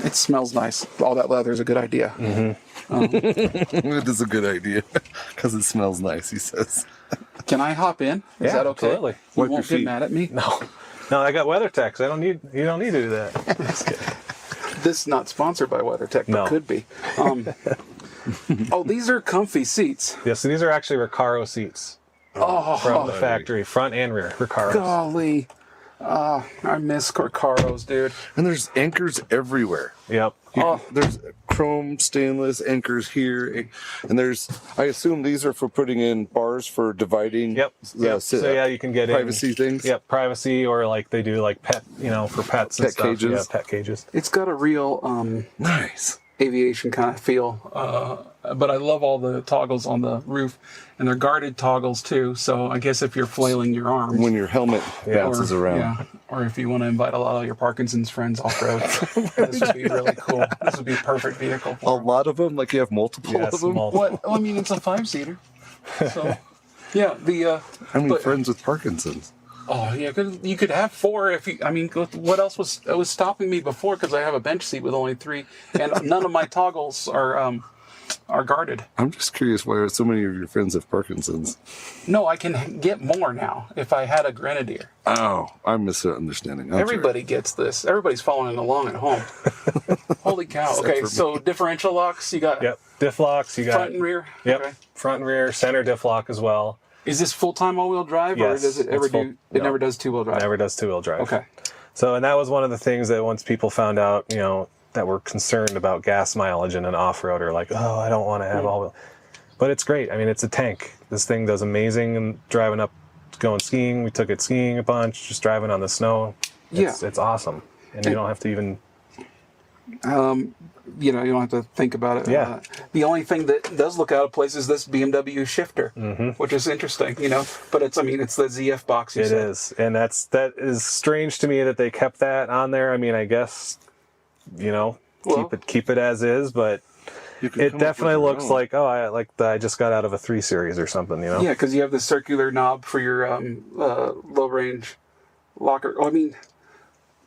It smells nice. All that leather is a good idea. Mm-hmm. It is a good idea because it smells nice, he says. Can I hop in? Is that okay? Absolutely. You won't get mad at me? No, I got WeatherTech. You don't need to do that. Just kidding. This is not sponsored by WeatherTech, but could be. Oh, these are comfy seats. Yeah, so these are actually Recaro seats from the factory, front and rear. Recaro. Golly. I miss Corcaros, dude. And there's anchors everywhere. Yep. There's chrome stainless anchors here, and I assume these are for putting in bars for dividing. Yep. So yeah, you can get privacy things. Yep, privacy, or they do pet, for pets and pet stuff. Cages. Yeah, pet cages. It's got a real nice aviation kind of feel, but I love all the toggles on the roof, and they're guarded toggles too. So I guess if you're flailing your arms when your helmet bounces around, or if you want to invite a lot of your Parkinson's friends off road, this would be really cool. This would be a perfect vehicle for a lot of them. You have multiple of them. What? I mean, it's a 5-seater. So yeah, how many friends with Parkinson's? Oh yeah, you could have 4 if you. I mean, what else was stopping me before? Because I have a bench seat with only 3, and none of my toggles are guarded. I'm just curious why so many of your friends have Parkinson's. No, I can get more now if I had a Grenadier. Oh, I'm misunderstanding. Everybody gets this. Everybody's following along at home. Holy cow! Okay, so differential locks. You got diff locks. You got front and rear. Yep, okay. Front and rear, center diff lock as well. Is this full-time all-wheel drive, or does it ever do? It never does two-wheel drive. Never does two-wheel drive. Okay. So, and that was one of the things that once people found out, that were concerned about gas mileage in an off-roader, oh, I don't want to have all-wheel. But it's great. I mean, it's a tank. This thing does amazing. And driving up, going skiing, we took it skiing a bunch. Just driving on the snow. It's awesome, and you don't have to even. You don't have to think about it. Yeah. The only thing that does look out of place is this BMW shifter, which is interesting, But it's the ZF box. It is, and that is strange to me that they kept that on there. I mean, I guess, keep it as is, but it definitely looks like I just got out of a 3 Series or something, Yeah, because you have the circular knob for your low range locker.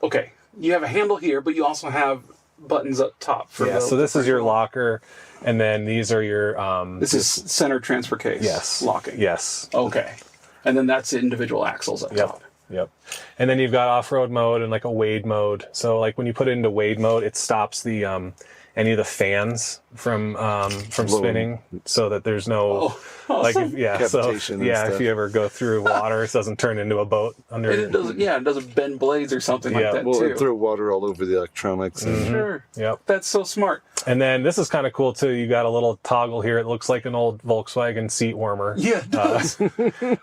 Okay, you have a handle here, but you also have buttons up top for so this is your locker, and then these are your this is center transfer case locking. Yes. Okay. And then that's the individual axles up top. Yep. And then you've got off-road mode and a wade mode. So when you put it into wade mode, it stops the any of the fans from spinning, so that there's no cavitation. If you ever go through water, it doesn't turn into a boat under. And it doesn't bend blades or something like that too. Throw water all over the electronics. Sure. Yep. That's so smart. And then this is kind of cool too. You got a little toggle here. It looks like an old Volkswagen seat warmer. Yeah, it does.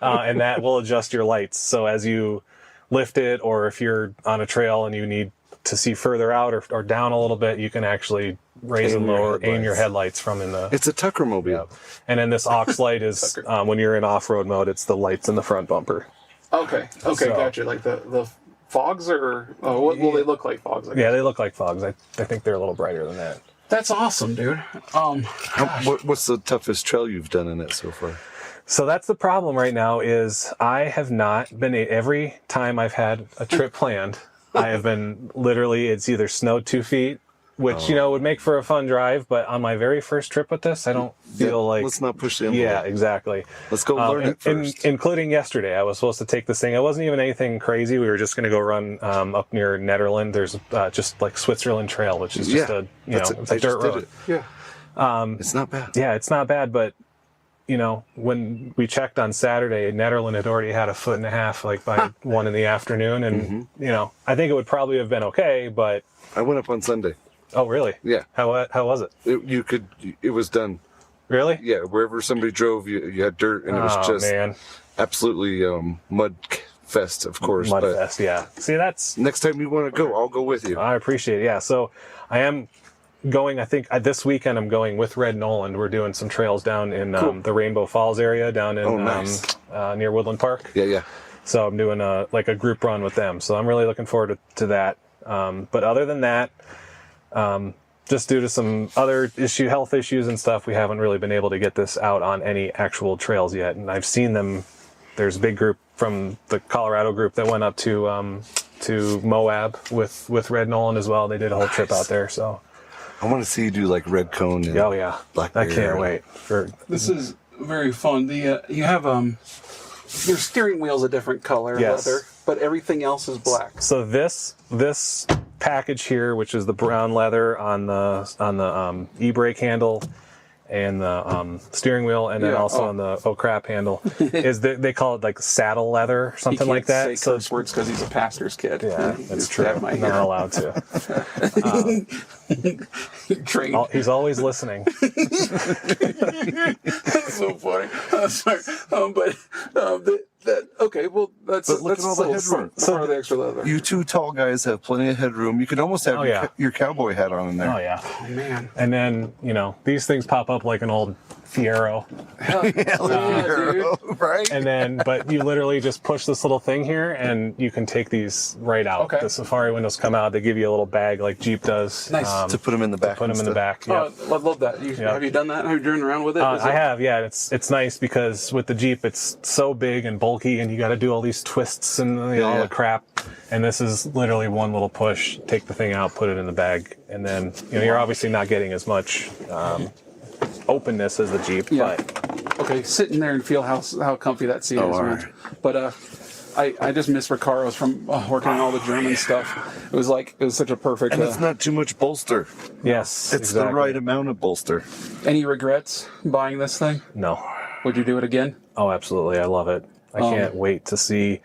And that will adjust your lights. So as you lift it, or if you're on a trail and you need to see further out or down a little bit, you can actually raise and lower, aim your headlights from in the. It's a Tucker mobile. Yep. And then this aux light is when you're in off-road mode. It's the lights in the front bumper. Okay, gotcha. Like the fogs, or what will they look like fogs? Yeah, they look like fogs. I think they're a little brighter than that. That's awesome, dude. What's the toughest trail you've done in it so far? So that's the problem right now. Is I have not been every time I've had a trip planned. I have been literally, it's either snowed 2 feet which would make for a fun drive. But on my very first trip with this, I don't feel like. Let's not push the envelope. Yeah, exactly. Let's go learn it first. Including yesterday, I was supposed to take this thing. It wasn't even anything crazy. We were just going to go run up near Netherlands. There's just like Switzerland Trail, which is just it's a dirt road. Yeah. It's not bad. Yeah, it's not bad, but when we checked on Saturday, Netherlands had already had 1.5 feet, like by 1 in the afternoon, and I think it would probably have been okay, but I went up on Sunday. Oh, really? Yeah. How was it? It was done. Really? Yeah, wherever somebody drove, you had dirt, and it was just absolutely mud fest, of course. Mud fest, yeah. See, that's next time you want to go, I'll go with you. I appreciate it. Yeah, so I am going. I think this weekend I'm going with Red Noland. We're doing some trails down in the Rainbow Falls area, down in near Woodland Park. Yeah. So I'm doing a group run with them. So I'm really looking forward to that. But other than that, just due to some other health issues and stuff, we haven't really been able to get this out on any actual trails yet. And I've seen them. There's a big group from the Colorado group that went up to Moab with Red Noland as well. They did a whole trip out there. So I want to see you do like red cone. And I can't wait. This is very fun. You have your steering wheel's a different color leather, but everything else is black. So this package here, which is the brown leather on the e-brake handle and the steering wheel, and then also on the crap handle, is they call it like saddle leather, something like that. Say curse words because he's a pastor's kid. Yeah, that's true. I'm not allowed to. He's always listening. That's so funny. I'm sorry, okay, well, that's look at all the headroom. So the extra leather. You two tall guys have plenty of headroom. You could almost have your cowboy hat on in there. Oh yeah. Oh man. And then these things pop up like an old Fiero. Dude. Right? And then, but you literally just push this little thing here, and you can take these right out. Okay. The Safari windows come out. They give you a little bag like Jeep does. Nice. To put them in the back. Put them in the back. Oh, I love that. Have you done that? Have you driven around with it? I have. Yeah, it's nice because with the Jeep, it's so big and bulky, and you got to do all these twists and all the crap. And this is literally one little push. Take the thing out, put it in the bag, and then you're obviously not getting as much openness as the Jeep. Yeah. But okay, sit in there and feel how comfy that seat is. Right. But I just miss Recaros from working on all the German stuff. It was such a perfect. And it's not too much bolster. Yes, It's the right amount of bolster. Any regrets buying this thing? No. Would you do it again? Oh, absolutely. I love it. I can't wait to see.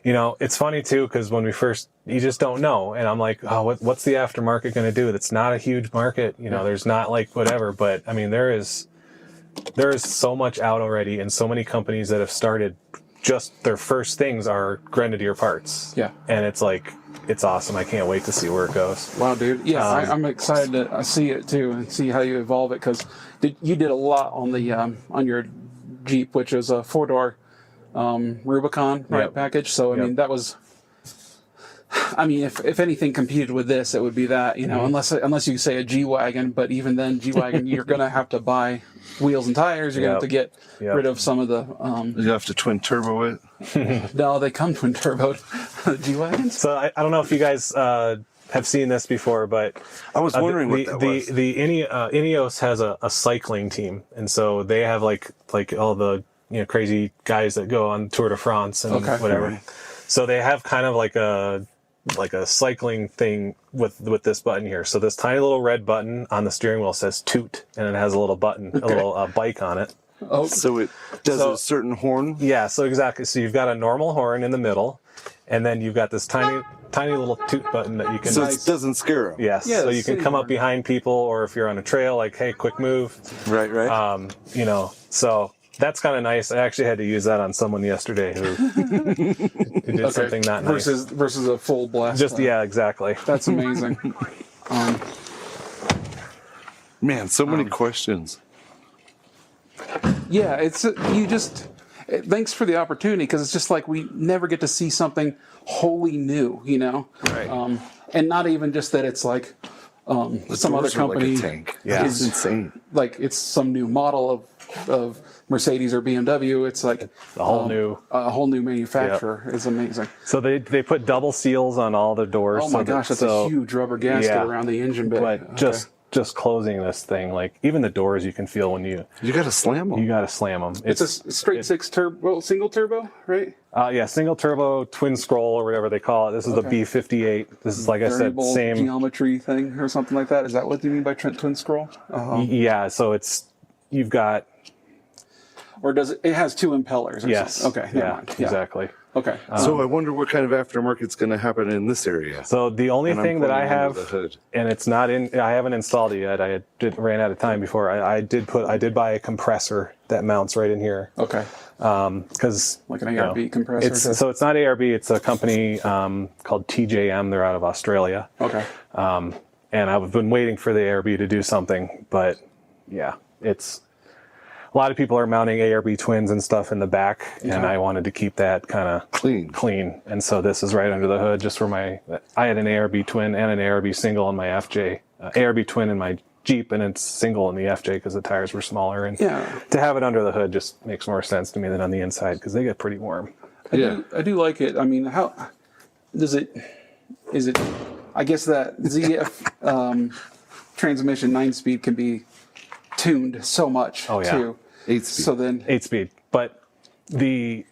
It's funny too, because when we first, you just don't know. And I'm like, oh, what's the aftermarket going to do? That's not a huge market. There's not like whatever, but I mean, there is so much out already, and so many companies that have started just their first things are Grenadier parts. Yeah. And it's awesome. I can't wait to see where it goes. Wow, dude. Yeah, I'm excited to see it too and see how you evolve it, because you did a lot on the on your Jeep, which is a 4-door Rubicon package. So I mean, that was. I mean, if anything competed with this, it would be that, unless you say a G-Wagon, but even then, G-Wagon, you're going to have to buy wheels and tires. You're going to have to get rid of some of the... you have to twin turbo it? No, they come twin turbo G-Wagons. So I don't know if you guys have seen this before, but... I was wondering what that was. The Ineos has a cycling team, and so they have like all the crazy guys that go on Tour de France and whatever. Right. So they have kind of like a cycling thing with this button here. So this tiny little red button on the steering wheel says toot, and it has a little button, a little bike on it. Oh, so it does a certain horn? Yeah, so exactly. So you've got a normal horn in the middle, and then you've got this tiny little toot button that you can... So it doesn't scare them? Yes, so you can come up behind people, or if you're on a trail, like, hey, quick move. Right. So... That's kind of nice. I actually had to use that on someone yesterday who did something not nice. Versus a full blast. Exactly. That's amazing. Man, so many questions. Yeah, thanks for the opportunity, because it's just like we never get to see something wholly new, Right. And not even just that it's like some other company. Like a tank. Yeah, it's insane. Like it's some new model of Mercedes or BMW, it's like a whole new manufacturer. It's amazing. So they put double seals on all the doors. Oh my gosh, that's a huge rubber gasket around the engine bay. But just closing this thing, like even the doors, you can feel when you got to slam them. You got to slam them. It's a straight six turbo, single turbo, right? Yeah, single turbo, twin scroll, or whatever they call it. This is the B58. This is, like I said, same geometry thing or something like that. Is that what you mean by twin scroll? Yeah, so you've got. Or does it has two impellers? Or yes. Something? Okay. Yeah, exactly. Okay. So I wonder what kind of aftermarket's going to happen in this area. So the only thing that I have, and it's not in, I haven't installed it yet. Ran out of time before. I did buy a compressor that mounts right in here. Okay. Because like an ARB compressor. So it's not ARB. It's a company called TJM. They're out of Australia. Okay. And I've been waiting for the ARB to do something, but yeah, it's. A lot of people are mounting ARB twins and stuff in the back, and I wanted to keep that kind of clean. And so this is right under the hood, just where I had an ARB twin and an ARB single in my FJ, ARB twin in my Jeep, and it's single in the FJ because the tires were smaller. And to have it under the hood just makes more sense to me than on the inside because they get pretty warm. I do like it. I mean, how does it? Is it? I guess that ZF transmission 9-speed can be tuned so much too. 8-speed. So then 8-speed, but and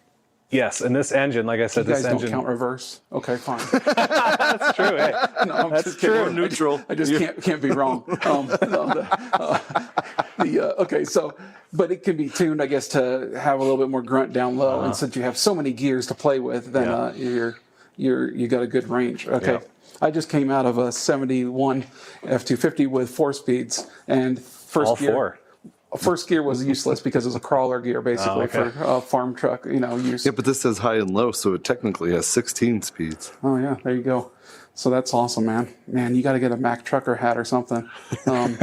this engine, like I said, you guys this engine don't count reverse. Okay, fine. That's true. Hey, no, I'm that's just kidding. true. Neutral. I just can't be wrong. Okay, so but it can be tuned, I guess, to have a little bit more grunt down low, and since you have so many gears to play with, then you got a good range. Okay. Yeah. I just came out of a 71 F250 with 4 speeds, and first gear was useless because it was a crawler gear basically for a farm truck, use. Yeah, but this says high and low, so it technically has 16 speeds. Oh yeah, there you go. So that's awesome, man. Man, you got to get a Mack trucker hat or something, and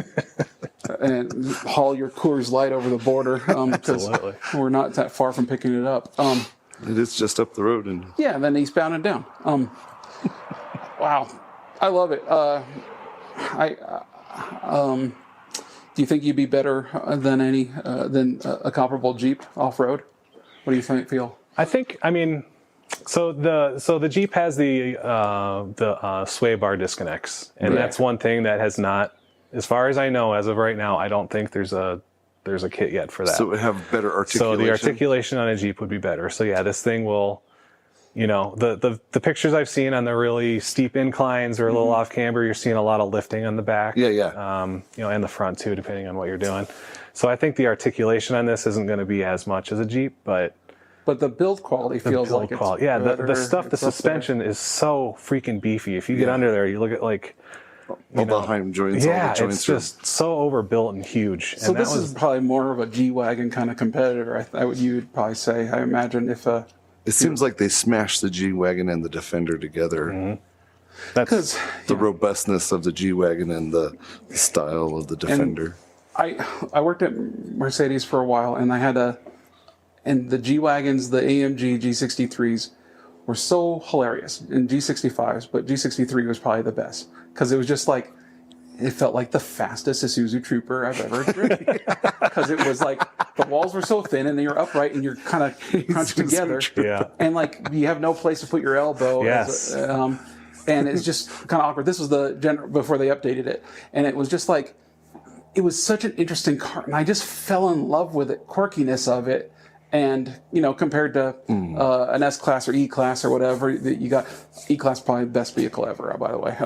haul your Coors Light over the border because we're not that far from picking it up. It is just up the road, and then eastbound and down. Wow, I love it. Do you think you'd be better than a comparable Jeep off road? What do you feel? I think. I mean, so the Jeep has the sway bar disconnects, and that's one thing that has not, as far as I know, as of right now, I don't think there's a kit yet for that. So it would have better articulation. So the articulation on a Jeep would be better. So yeah, this thing will. The pictures I've seen on the really steep inclines or a little off camber, you're seeing a lot of lifting on the back. And the front too, depending on what you're doing. So I think the articulation on this isn't going to be as much as a Jeep, but the build quality feels like it's better. the stuff, the suspension is so freaking beefy. If you get under there, you look at like all the Heim joints. Yeah, all the joints it's just so overbuilt and huge. So this is probably more of a G-Wagon kind of competitor. You would probably say, I imagine, if it seems like they smashed the G-Wagon and the Defender together. Mm-hmm. That's the robustness of the G-Wagon and the style of the Defender. I worked at Mercedes for a while, and and the G-Wagons, the AMG G63s, were so hilarious, and G65s, but G63 was probably the best, because it was just like, it felt like the fastest Isuzu Trooper I've ever driven. Because it was like, the walls were so thin and you're upright and you're kind of crunched together. Yeah. And like, you have no place to put your elbow. Yes. And it's just kind of awkward. This was before they updated it. And it was just like, it was such an interesting car. And I just fell in love with it, quirkiness of it. And, compared to an S-Class or E-Class or whatever that you got, E-Class probably the best vehicle ever, by the way.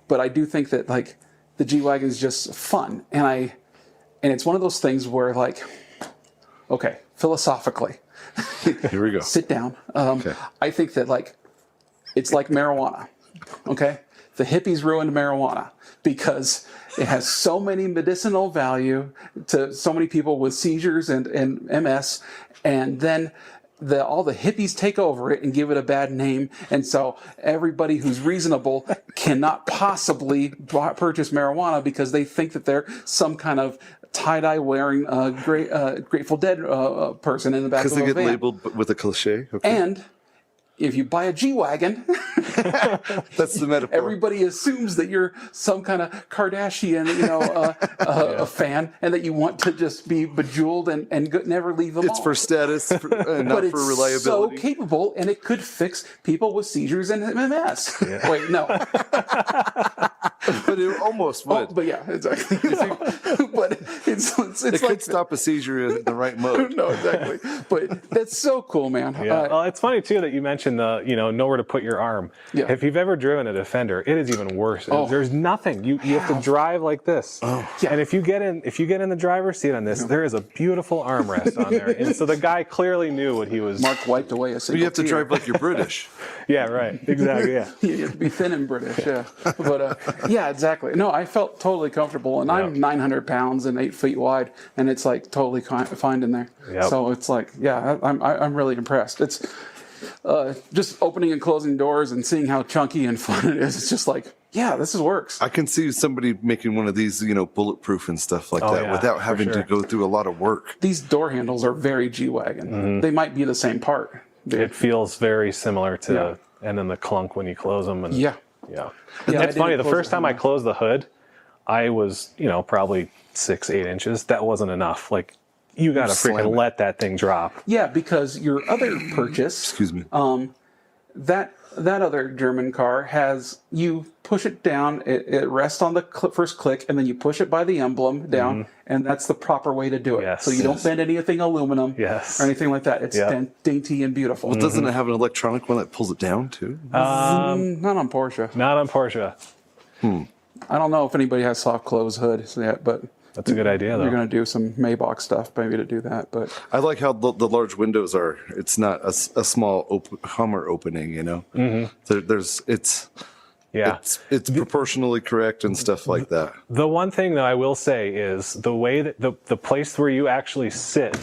But I do think that like the G-Wagon is just fun, and it's one of those things where like, okay, philosophically, here we go. Sit down. I think that like it's like marijuana. Okay, the hippies ruined marijuana because it has so many medicinal value to so many people with seizures and MS, and then all the hippies take over it and give it a bad name, and so everybody who's reasonable cannot possibly purchase marijuana because they think that they're some kind of tie-dye wearing Grateful Dead person in the back of a van. Because they get labeled with a cliche. Okay. And if you buy a G-Wagon, That's the metaphor. everybody assumes that you're some kind of Kardashian, a fan, and that you want to just be bejeweled and never leave them It's all. for status, not But it's for so reliability. capable, and it could fix people with seizures and MS. Wait, no. But it almost would. But yeah, exactly. But it's It like could stop a seizure in the right mode. no, exactly. But that's so cool, man. Yeah. Well, it's funny too that you mentioned the, nowhere to put your arm. Yeah. If you've ever driven a Defender, it is even worse. Oh. There's nothing. You have to drive like this. Oh. Yeah. And if you get in the driver's seat on this, there is a beautiful armrest on there. And so the guy clearly knew what he was. Mark wiped away a single You have to tear. drive like you're British. Yeah, right. Exactly. Yeah. You have to be thin and British, yeah. But yeah, exactly. No, I felt totally comfortable, and I'm 900 pounds and 8 feet wide, and it's like totally fine in there. Yep. So it's like, yeah, I'm really impressed. It's just opening and closing doors and seeing how chunky and fun it is. It's just like, yeah, this works. I can see somebody making one of these, bulletproof and stuff like that yeah, without for having sure. to go through a lot of work. These door handles are very G-Wagon. Mm-hmm. They might be the same part. It feels very similar to, and then the clunk when you close them. And, Yeah. Yeah. Yeah, It's I funny. didn't The close first it, time I no. closed the hood, I was, probably 6-8 inches. That wasn't enough. Like, you got to slam freaking it. let that thing drop. Yeah, because your other purchase, Excuse me. that other German car has, you push it down, it rests on the first click, and then you push it by the emblem down, and that's the proper way to do it. Yes. So you don't bend anything aluminum Yes. or anything like that. It's dainty and beautiful. Well, doesn't it have an electronic one that pulls it down too? Not on Porsche. Not on Porsche. I don't know if anybody has soft close hood yet, but That's a good idea, though. you're going to do some Maybach stuff maybe to do that. But I like how the large windows are. It's not a small Hummer opening, Yeah. It's proportionally correct and stuff like that. The one thing that I will say is the way that the place where you actually sit,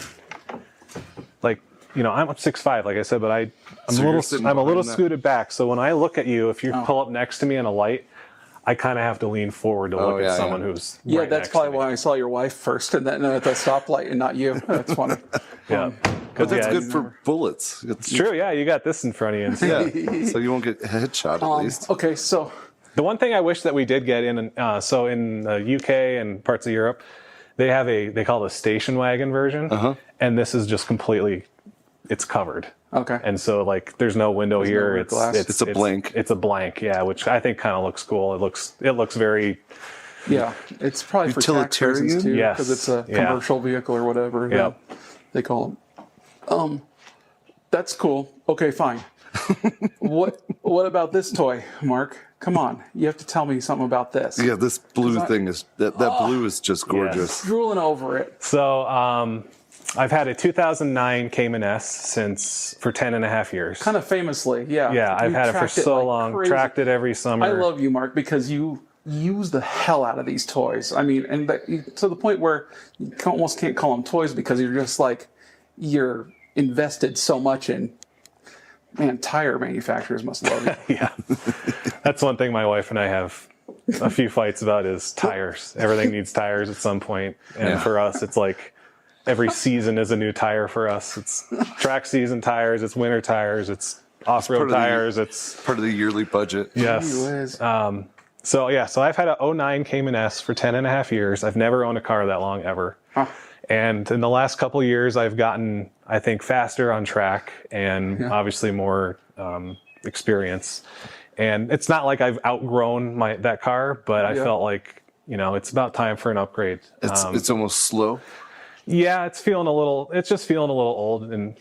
like, I'm 6'5", like I said, but I'm you're sitting a little behind that. scooted back. So when I look at you, if you pull up next to me in a light, I kind of have to lean forward to look yeah, at someone yeah. who's yeah, right that's next probably to me. why I saw your wife first and then at the stoplight and not you. That's funny. Yeah. But that's yeah, good for bullets. It's true. Yeah, you got this in front of you. Yeah, so you won't get a headshot at least. Okay, so The one thing I wish that we did get in, so in the UK and parts of Europe, they call it a station wagon version, and this is just completely, it's covered. okay. And so like, there's no window here. rear glass. It's a blank. It's a blank, yeah, which I think kind of looks cool. It looks very, Yeah, it's probably for tax reasons Utilitarian? too, Yes. because it's a Yeah. commercial vehicle or whatever Yep. they call them. That's cool. Okay, fine. What about this toy, Mark? Come on, you have to tell me something about this. Yeah, this blue thing is that blue is just gorgeous. Drooling over it. so I've had a 2009 Cayman S for 10 and a half years. Kind of famously, yeah. Yeah, I've You had it for tracked so like long, crazy. tracked it every summer. I love you, Mark, because you use the hell out of these toys. I mean, and to the point where you almost can't call them toys because you're just like, you're invested so much in. Man, tire manufacturers must love you. Yeah. That's one thing my wife and I have a few fights about is tires. Everything needs tires at some point. And for us, it's like every season is a new tire for us. It's track season tires, it's winter tires, it's off-road tires, it's Part of the yearly budget. yes. Anyways. So I've had a 2009 Cayman S for 10 and a half years. I've never owned a car that long ever. Huh. And in the last couple of years, I've gotten, I think, faster on track and obviously more experience. And it's not like I've outgrown that car, but I felt like, it's about time for an upgrade. It's almost slow. Yeah, it's just feeling a little old and,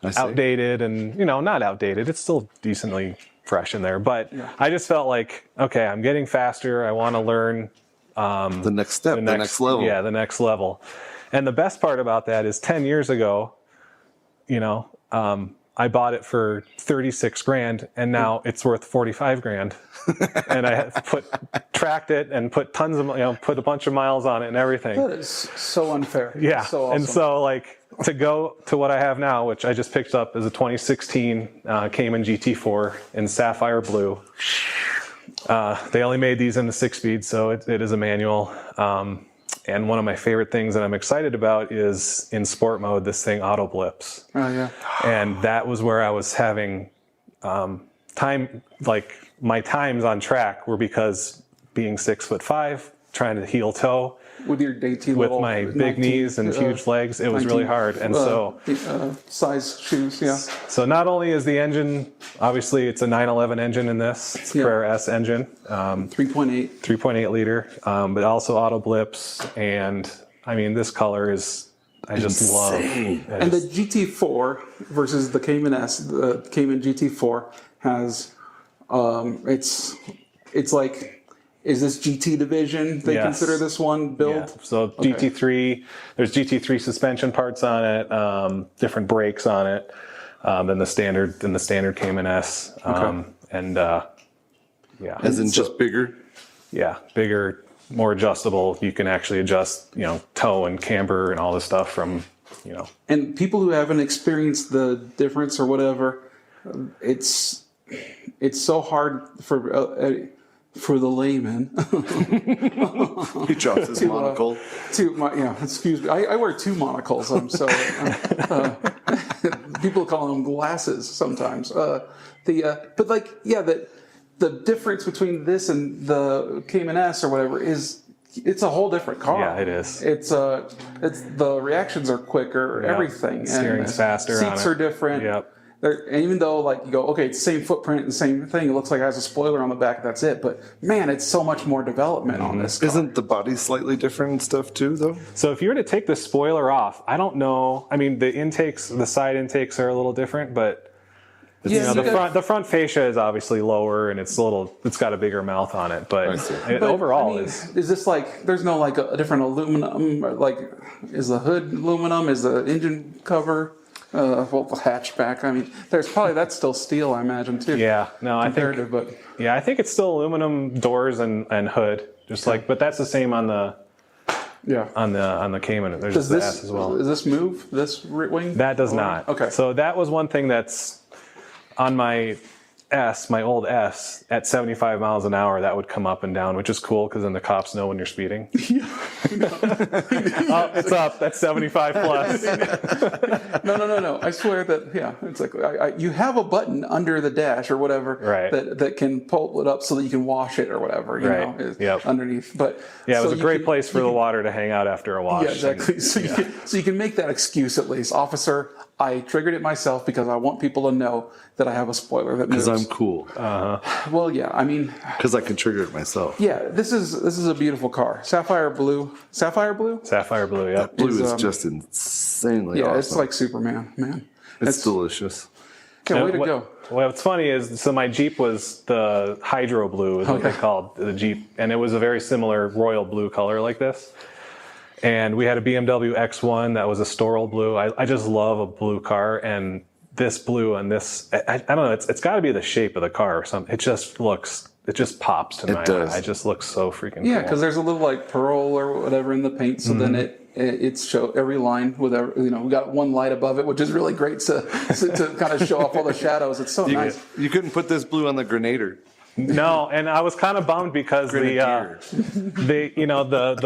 I see. outdated and, not outdated. It's still decently fresh in there. But I just felt like, okay, I'm getting faster. I want to learn The next step, the next level. Yeah, the next level. And the best part about that is 10 years ago, I bought it for 36 grand and now it's worth 45 grand. And I tracked it and put tons of, put a bunch of miles on it and everything. That is so unfair. Yeah. So awesome. And so like to go to what I have now, which I just picked up, is a 2016 Cayman GT4 in sapphire blue. They only made these in the 6-speed, so it is a manual. And one of my favorite things that I'm excited about is in sport mode, this thing auto blips. Oh, yeah. And that was where I was having my times on track were because being 6'5", trying to heel toe with your dainty with little my big knees and huge legs, it was really hard. And size shoes, yeah. So not only is the engine, obviously it's a 911 engine in this, it's a Carrera S engine, 3.8 liter, but also auto blips, and I mean this color is I just love. And the GT4 versus the Cayman S, the Cayman GT4 has it's like. Is this GT division? They consider this one build? Yeah. So GT3, there's GT3 suspension parts on it, different brakes on it than the standard Cayman S. As in just bigger? Yeah, bigger, more adjustable. You can actually adjust, toe and camber and all this stuff from. And people who haven't experienced the difference or whatever, it's so hard for the layman. He drops his monocle. Excuse me. I wear two monocles. I'm so people call them glasses sometimes. The difference between this and the Cayman S or whatever is it's a whole different car. Yeah, it is. It's the reactions are quicker. Yep. Everything. Steering's faster. Seats are different. Yep. And even though you go, okay, it's the same footprint, the same thing, it looks like it has a spoiler on the back, that's it. But man, it's so much more development on this car. Isn't the body slightly different and stuff too, though? So if you were to take the spoiler off, I don't know. I mean, the side intakes are a little different, but the front fascia is obviously lower and it's got a bigger mouth on it. But overall, is this there's no a different aluminum? Is the hood aluminum? Is the engine cover? The hatchback. I mean, that's still steel, I imagine too. Yeah, no, I think it's still aluminum doors and hood, but that's the same on the on the Cayman. There's just the S as well. Does this move this wing? That does not. Okay. So that was one thing that's on my old S, at 75 miles an hour, that would come up and down, which is cool because then the cops know when you're speeding. It's up. That's 75 plus. No. I swear that, it's you have a button under the dash or whatever that can pull it up so that you can wash it or whatever, underneath. But it was a great place for the water to hang out after a wash. Yeah, exactly. So you can make that excuse at least. Officer, I triggered it myself because I want people to know that I have a spoiler that moves. Because I'm cool. Well, yeah, I mean... Because I can trigger it myself. Yeah, this is a beautiful car. Sapphire blue. Sapphire blue? Sapphire blue, yeah. That blue is just insanely awesome. It's like Superman, man. It's delicious. Yeah, way to go. What's funny is, so my Jeep was the Hydro Blue, is what they called the Jeep. And it was a very similar royal blue color like this. And we had a BMW X1 that was a Storal blue. I just love a blue car, and this blue and this, I don't know, it's got to be the shape of the car or something. It just pops to my eye. It just looks so freaking cool. Yeah, because there's a little pearl or whatever in the paint, so then it's show every line with we got one light above it, which is really great to kind of show off all the shadows. It's so nice. You couldn't put this blue on the Grenadier. No, and I was kind of bummed because the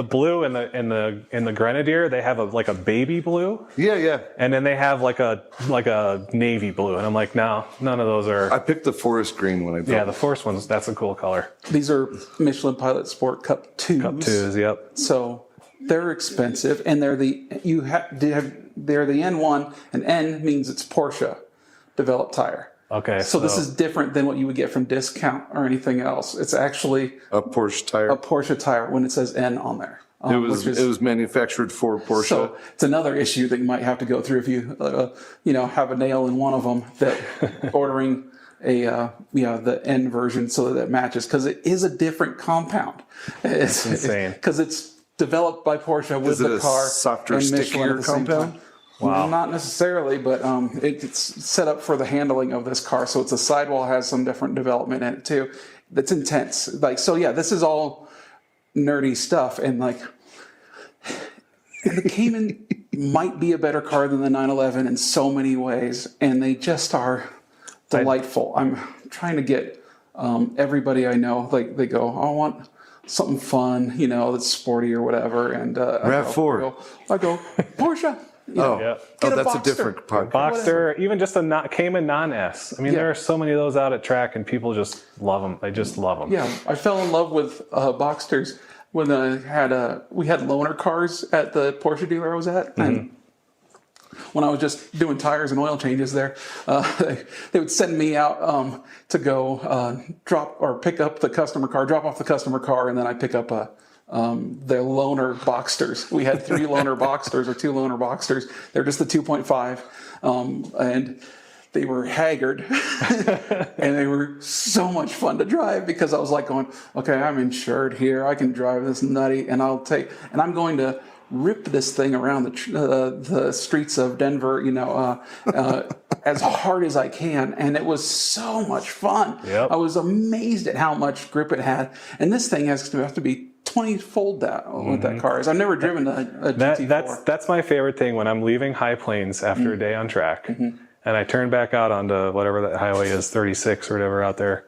blue in the Grenadier, they have a baby blue. Yeah. And then they have like a navy blue, and I'm like, no, none of those are. I picked the forest green when I built. Yeah, the forest ones. That's a cool color. These are Michelin Pilot Sport Cup 2s. Cup 2s, yep. So they're expensive, and they're the N1, and N means it's Porsche developed tire. Okay. So this is different than what you would get from Discount or anything else. It's actually a Porsche tire. A Porsche tire when it says N on there. It was manufactured for Porsche. So it's another issue that you might have to go through if you have a nail in one of them, that ordering the N version so that it matches, because it is a different compound. It's insane. Because it's developed by Porsche with the car. Softer, stickier compound? Wow. Not necessarily, but it's set up for the handling of this car. So it's a sidewall, has some different development in it too. That's intense. This is all nerdy stuff. And the Cayman might be a better car than the 911 in so many ways. And they just are delightful. I'm trying to get everybody I know, they go, I want something fun, that's sporty or whatever. And RAV4. I go, Porsche. Oh, Yeah. Get a that's a Boxster. different podcast. Boxster, even just a Cayman non-S. I mean, there are so many of those out at track, and people just love them. They just love them. Yeah, I fell in love with Boxsters when we had loaner cars at the Porsche dealer I was at, and when I was just doing tires and oil changes there, they would send me out to go pick up the customer car, drop off the customer car, and then I pick up their loaner Boxsters. We had 3 loaner Boxsters or 2 loaner Boxsters. They're just the 2.5, and they were haggard, and they were so much fun to drive because I was like going, okay, I'm insured here. I can drive this nutty, and I'm going to rip this thing around the streets of Denver, as hard as I can. And it was so much fun. Yep. I was amazed at how much grip it had. And this thing has to have to be 20-fold that with that car. I've never driven a GT4. That's my favorite thing when I'm leaving High Plains after a day on track. And I turn back out onto whatever that highway is, 36 or whatever out there.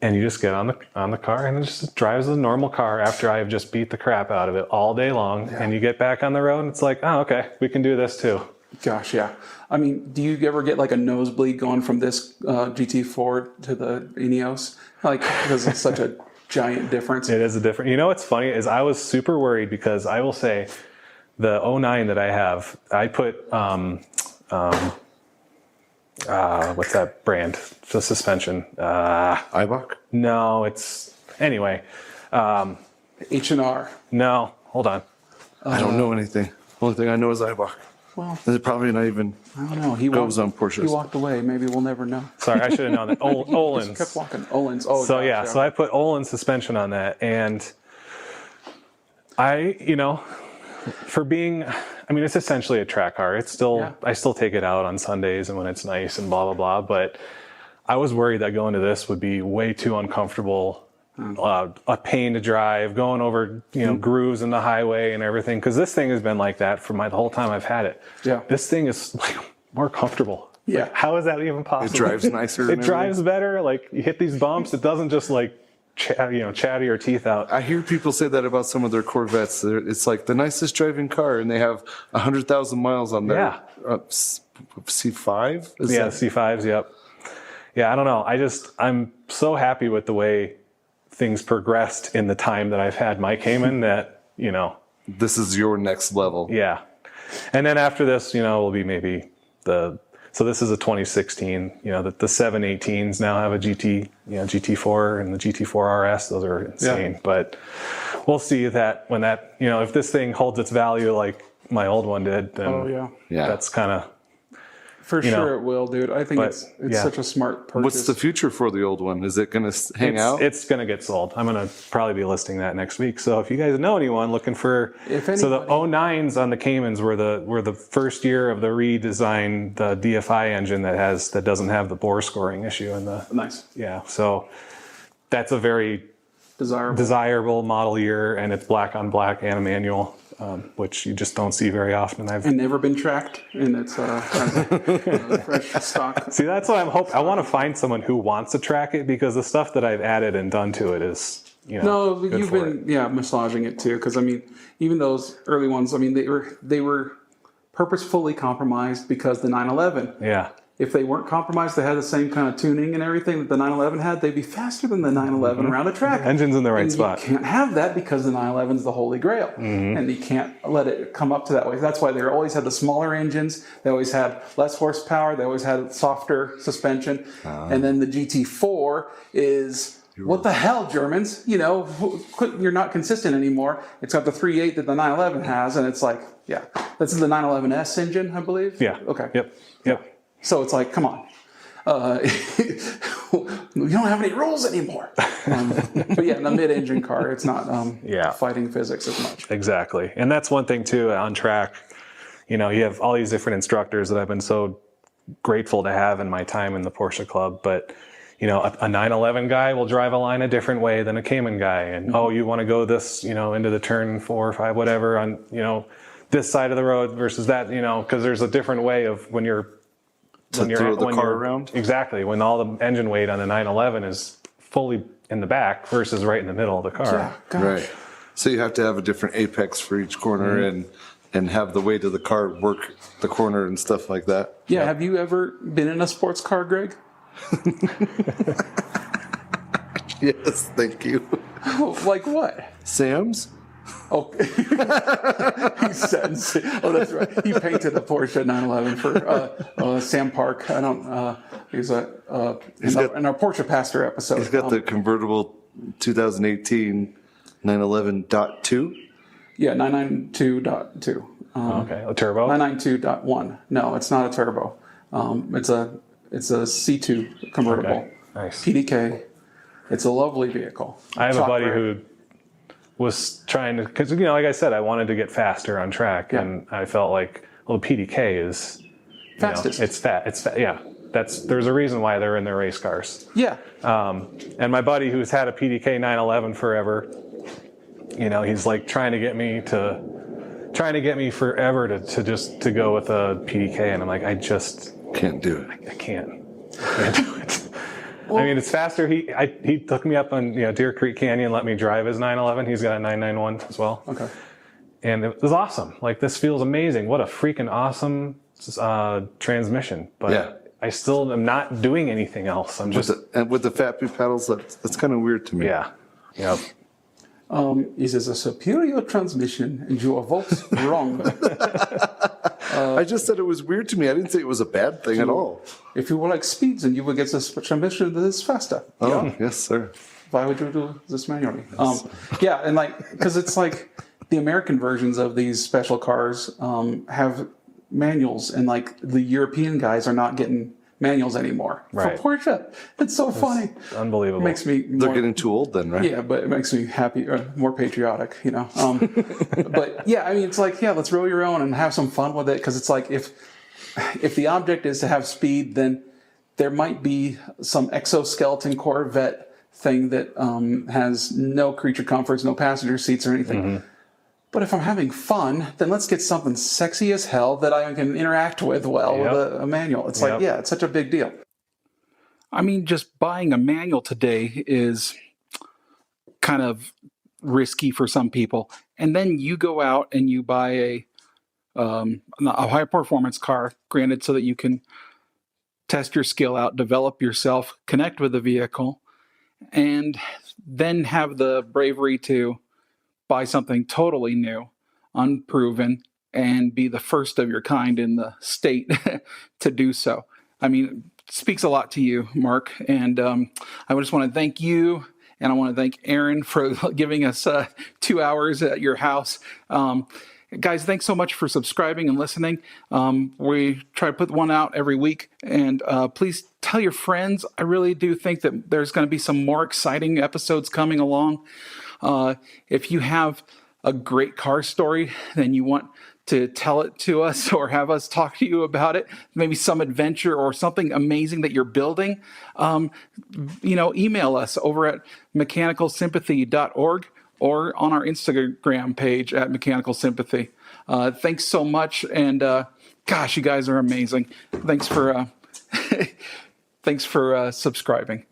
And you just get on the car and it just drives a normal car after I've just beat the crap out of it all day long. Yeah. And you get back on the road and it's like, oh, okay, we can do this too. Gosh, yeah. I mean, do you ever get like a nosebleed going from this GT4 to the Ineos? Like, because it's such a giant difference. It is a different. You know what's funny is I was super worried because I will say the 09 that I have, I put what's that brand? The suspension. Eibach? No, it's anyway. H&R. No, hold on. I don't know anything. Only thing I know is Eibach. Well, it's probably not even. I don't know. He goes on Porsches. He walked away. Maybe we'll never know. Sorry, I should have known that. Olin's. Just kept walking. Olin's. Oh, so gosh, yeah, so I put Olin suspension on that, and for being, I mean, it's essentially a track car. It's still, I still take it out on Sundays and when it's nice and blah, blah, blah. But I was worried that going to this would be way too uncomfortable, a pain to drive, going over, grooves in the highway and everything. Cause this thing has been like that for the whole time I've had it. Yeah. This thing is like more comfortable. Yeah. Like, how is that even possible? It drives nicer. It drives better. Like you hit these bumps. It doesn't just like, chatty your teeth out. I hear people say that about some of their Corvettes. It's like the nicest driving car, and they have 100,000 miles on their C5. C5s. Yep. Yeah, I don't know. I'm so happy with the way things progressed in the time that I've had my Cayman that this is your next level. Yeah, and then after this, will be maybe So this is a 2016, the 718s now have a GT4 and the GT4 RS. Those are insane. Yeah. But we'll see that when if this thing holds its value like my old one did, then that's kind of. For sure it will, dude. I think it's such a smart purchase. What's the future for the old one? Is it going to hang out? It's going to get sold. I'm going to probably be listing that next week. So if you guys know anyone looking for, so the 09s on the Caymans were the first year of the redesign, the DFI engine that doesn't have the bore scoring issue in the nice. Yeah, so that's a very desirable model year, and it's black on black and a manual. Which you just don't see very often. And never been tracked, and it's fresh stock. See, that's what I'm hoping. I want to find someone who wants to track it because the stuff that I've added and done to it is, No, you've been massaging it too. Because I mean, even those early ones, I mean, they were purposefully compromised because the 911. Yeah. If they weren't compromised, they had the same kind of tuning and everything that the 911 had, they'd be faster than the 911 around a track. Engine's in the right spot. You can't have that because the 911 is the holy grail. And you can't let it come up to that way. That's why they always had the smaller engines. They always had less horsepower. They always had softer suspension. And then the GT4 is, what the hell, Germans? You're not consistent anymore. It's got the 3.8 that the 911 has. And it's like, this is the 911S engine, I believe. Yeah. Okay. Yep. So it's like, come on. We don't have any rules anymore. But in a mid-engine car, it's not fighting physics as much. Exactly. And that's one thing, too, on track. You have all these different instructors that I've been so grateful to have in my time in the Porsche Club. But, a 911 guy will drive a line a different way than a Cayman guy. And, you want to go this, into the turn 4 or 5, whatever, on, this side of the road versus that, because there's a different way of when you're throw the car around? Exactly. When all the engine weight on the 911 is fully in the back versus right in the middle of the car. Yeah, gosh. Right. So you have to have a different apex for each corner and and have the weight of the car work the corner and stuff like that. Yeah. Have you ever been in a sports car, Greg? Yes, thank you. Like what? Sam's? Oh, he said, oh, that's right. He painted a Porsche 911 for Sam Park. I don't. He's in our Porsche Pastor episode. He's got the convertible 2018 911.2. Yeah, 992.2. Okay, a turbo. 992.1. No, it's not a turbo. It's a C2 convertible. Okay, nice. PDK. It's a lovely vehicle. I have a buddy who was trying to, because like I said, I wanted to get faster on track, and I felt like, well, the PDK is fastest. It's fat. Yeah, there's a reason why they're in their race cars. Yeah. And my buddy who's had a PDK 911 forever, he's like trying to get me forever to go with a PDK, and I'm like, I just can't do it. I can't do it. Well, I mean, it's faster. He took me up on Deer Creek Canyon, let me drive his 911. He's got a 991 as well. Okay. And it was awesome. Like, this feels amazing. What a freaking awesome transmission. But I still am not doing anything else. I'm just and with the fat boot pedals, that's kind of weird to me. Yeah. Yep. It is a superior transmission, and you are both wrong. I just said it was weird to me. I didn't say it was a bad thing at all. If you were like speeds, and you would get this transmission that is faster. Oh, yes, sir. Why would you do this manually? Yeah, and because it's like the American versions of these special cars have manuals, and like the European guys are not getting manuals anymore for Porsche. It's so funny. Unbelievable. It makes me They're getting too old then, right? Yeah, but it makes me happy, more patriotic, But yeah, I mean, it's like, let's roll your own and have some fun with it, because it's like if the object is to have speed, then there might be some exoskeleton Corvette thing that has no creature comforts, no passenger seats or anything. Mm-hmm. But if I'm having fun, then let's get something sexy as hell that I can interact with with a manual. It's like, it's such a big deal. I mean, just buying a manual today is kind of risky for some people. And then you go out and you buy a high performance car, granted, so that you can test your skill out, develop yourself, connect with the vehicle, and then have the bravery to buy something totally new, unproven, and be the first of your kind in the state to do so. I mean, it speaks a lot to you, Mark. And I just want to thank you, and I want to thank Aaron for giving us 2 hours at your house. Guys, thanks so much for subscribing and listening. We try to put one out every week. And please tell your friends. I really do think that there's going to be some more exciting episodes coming along. If you have a great car story, then you want to tell it to us or have us talk to you about it, maybe some adventure or something amazing that you're building, email us over at mechanicalsympathy.org or on our Instagram page at Mechanical Sympathy. Thanks so much. And gosh, you guys are amazing. Thanks for subscribing.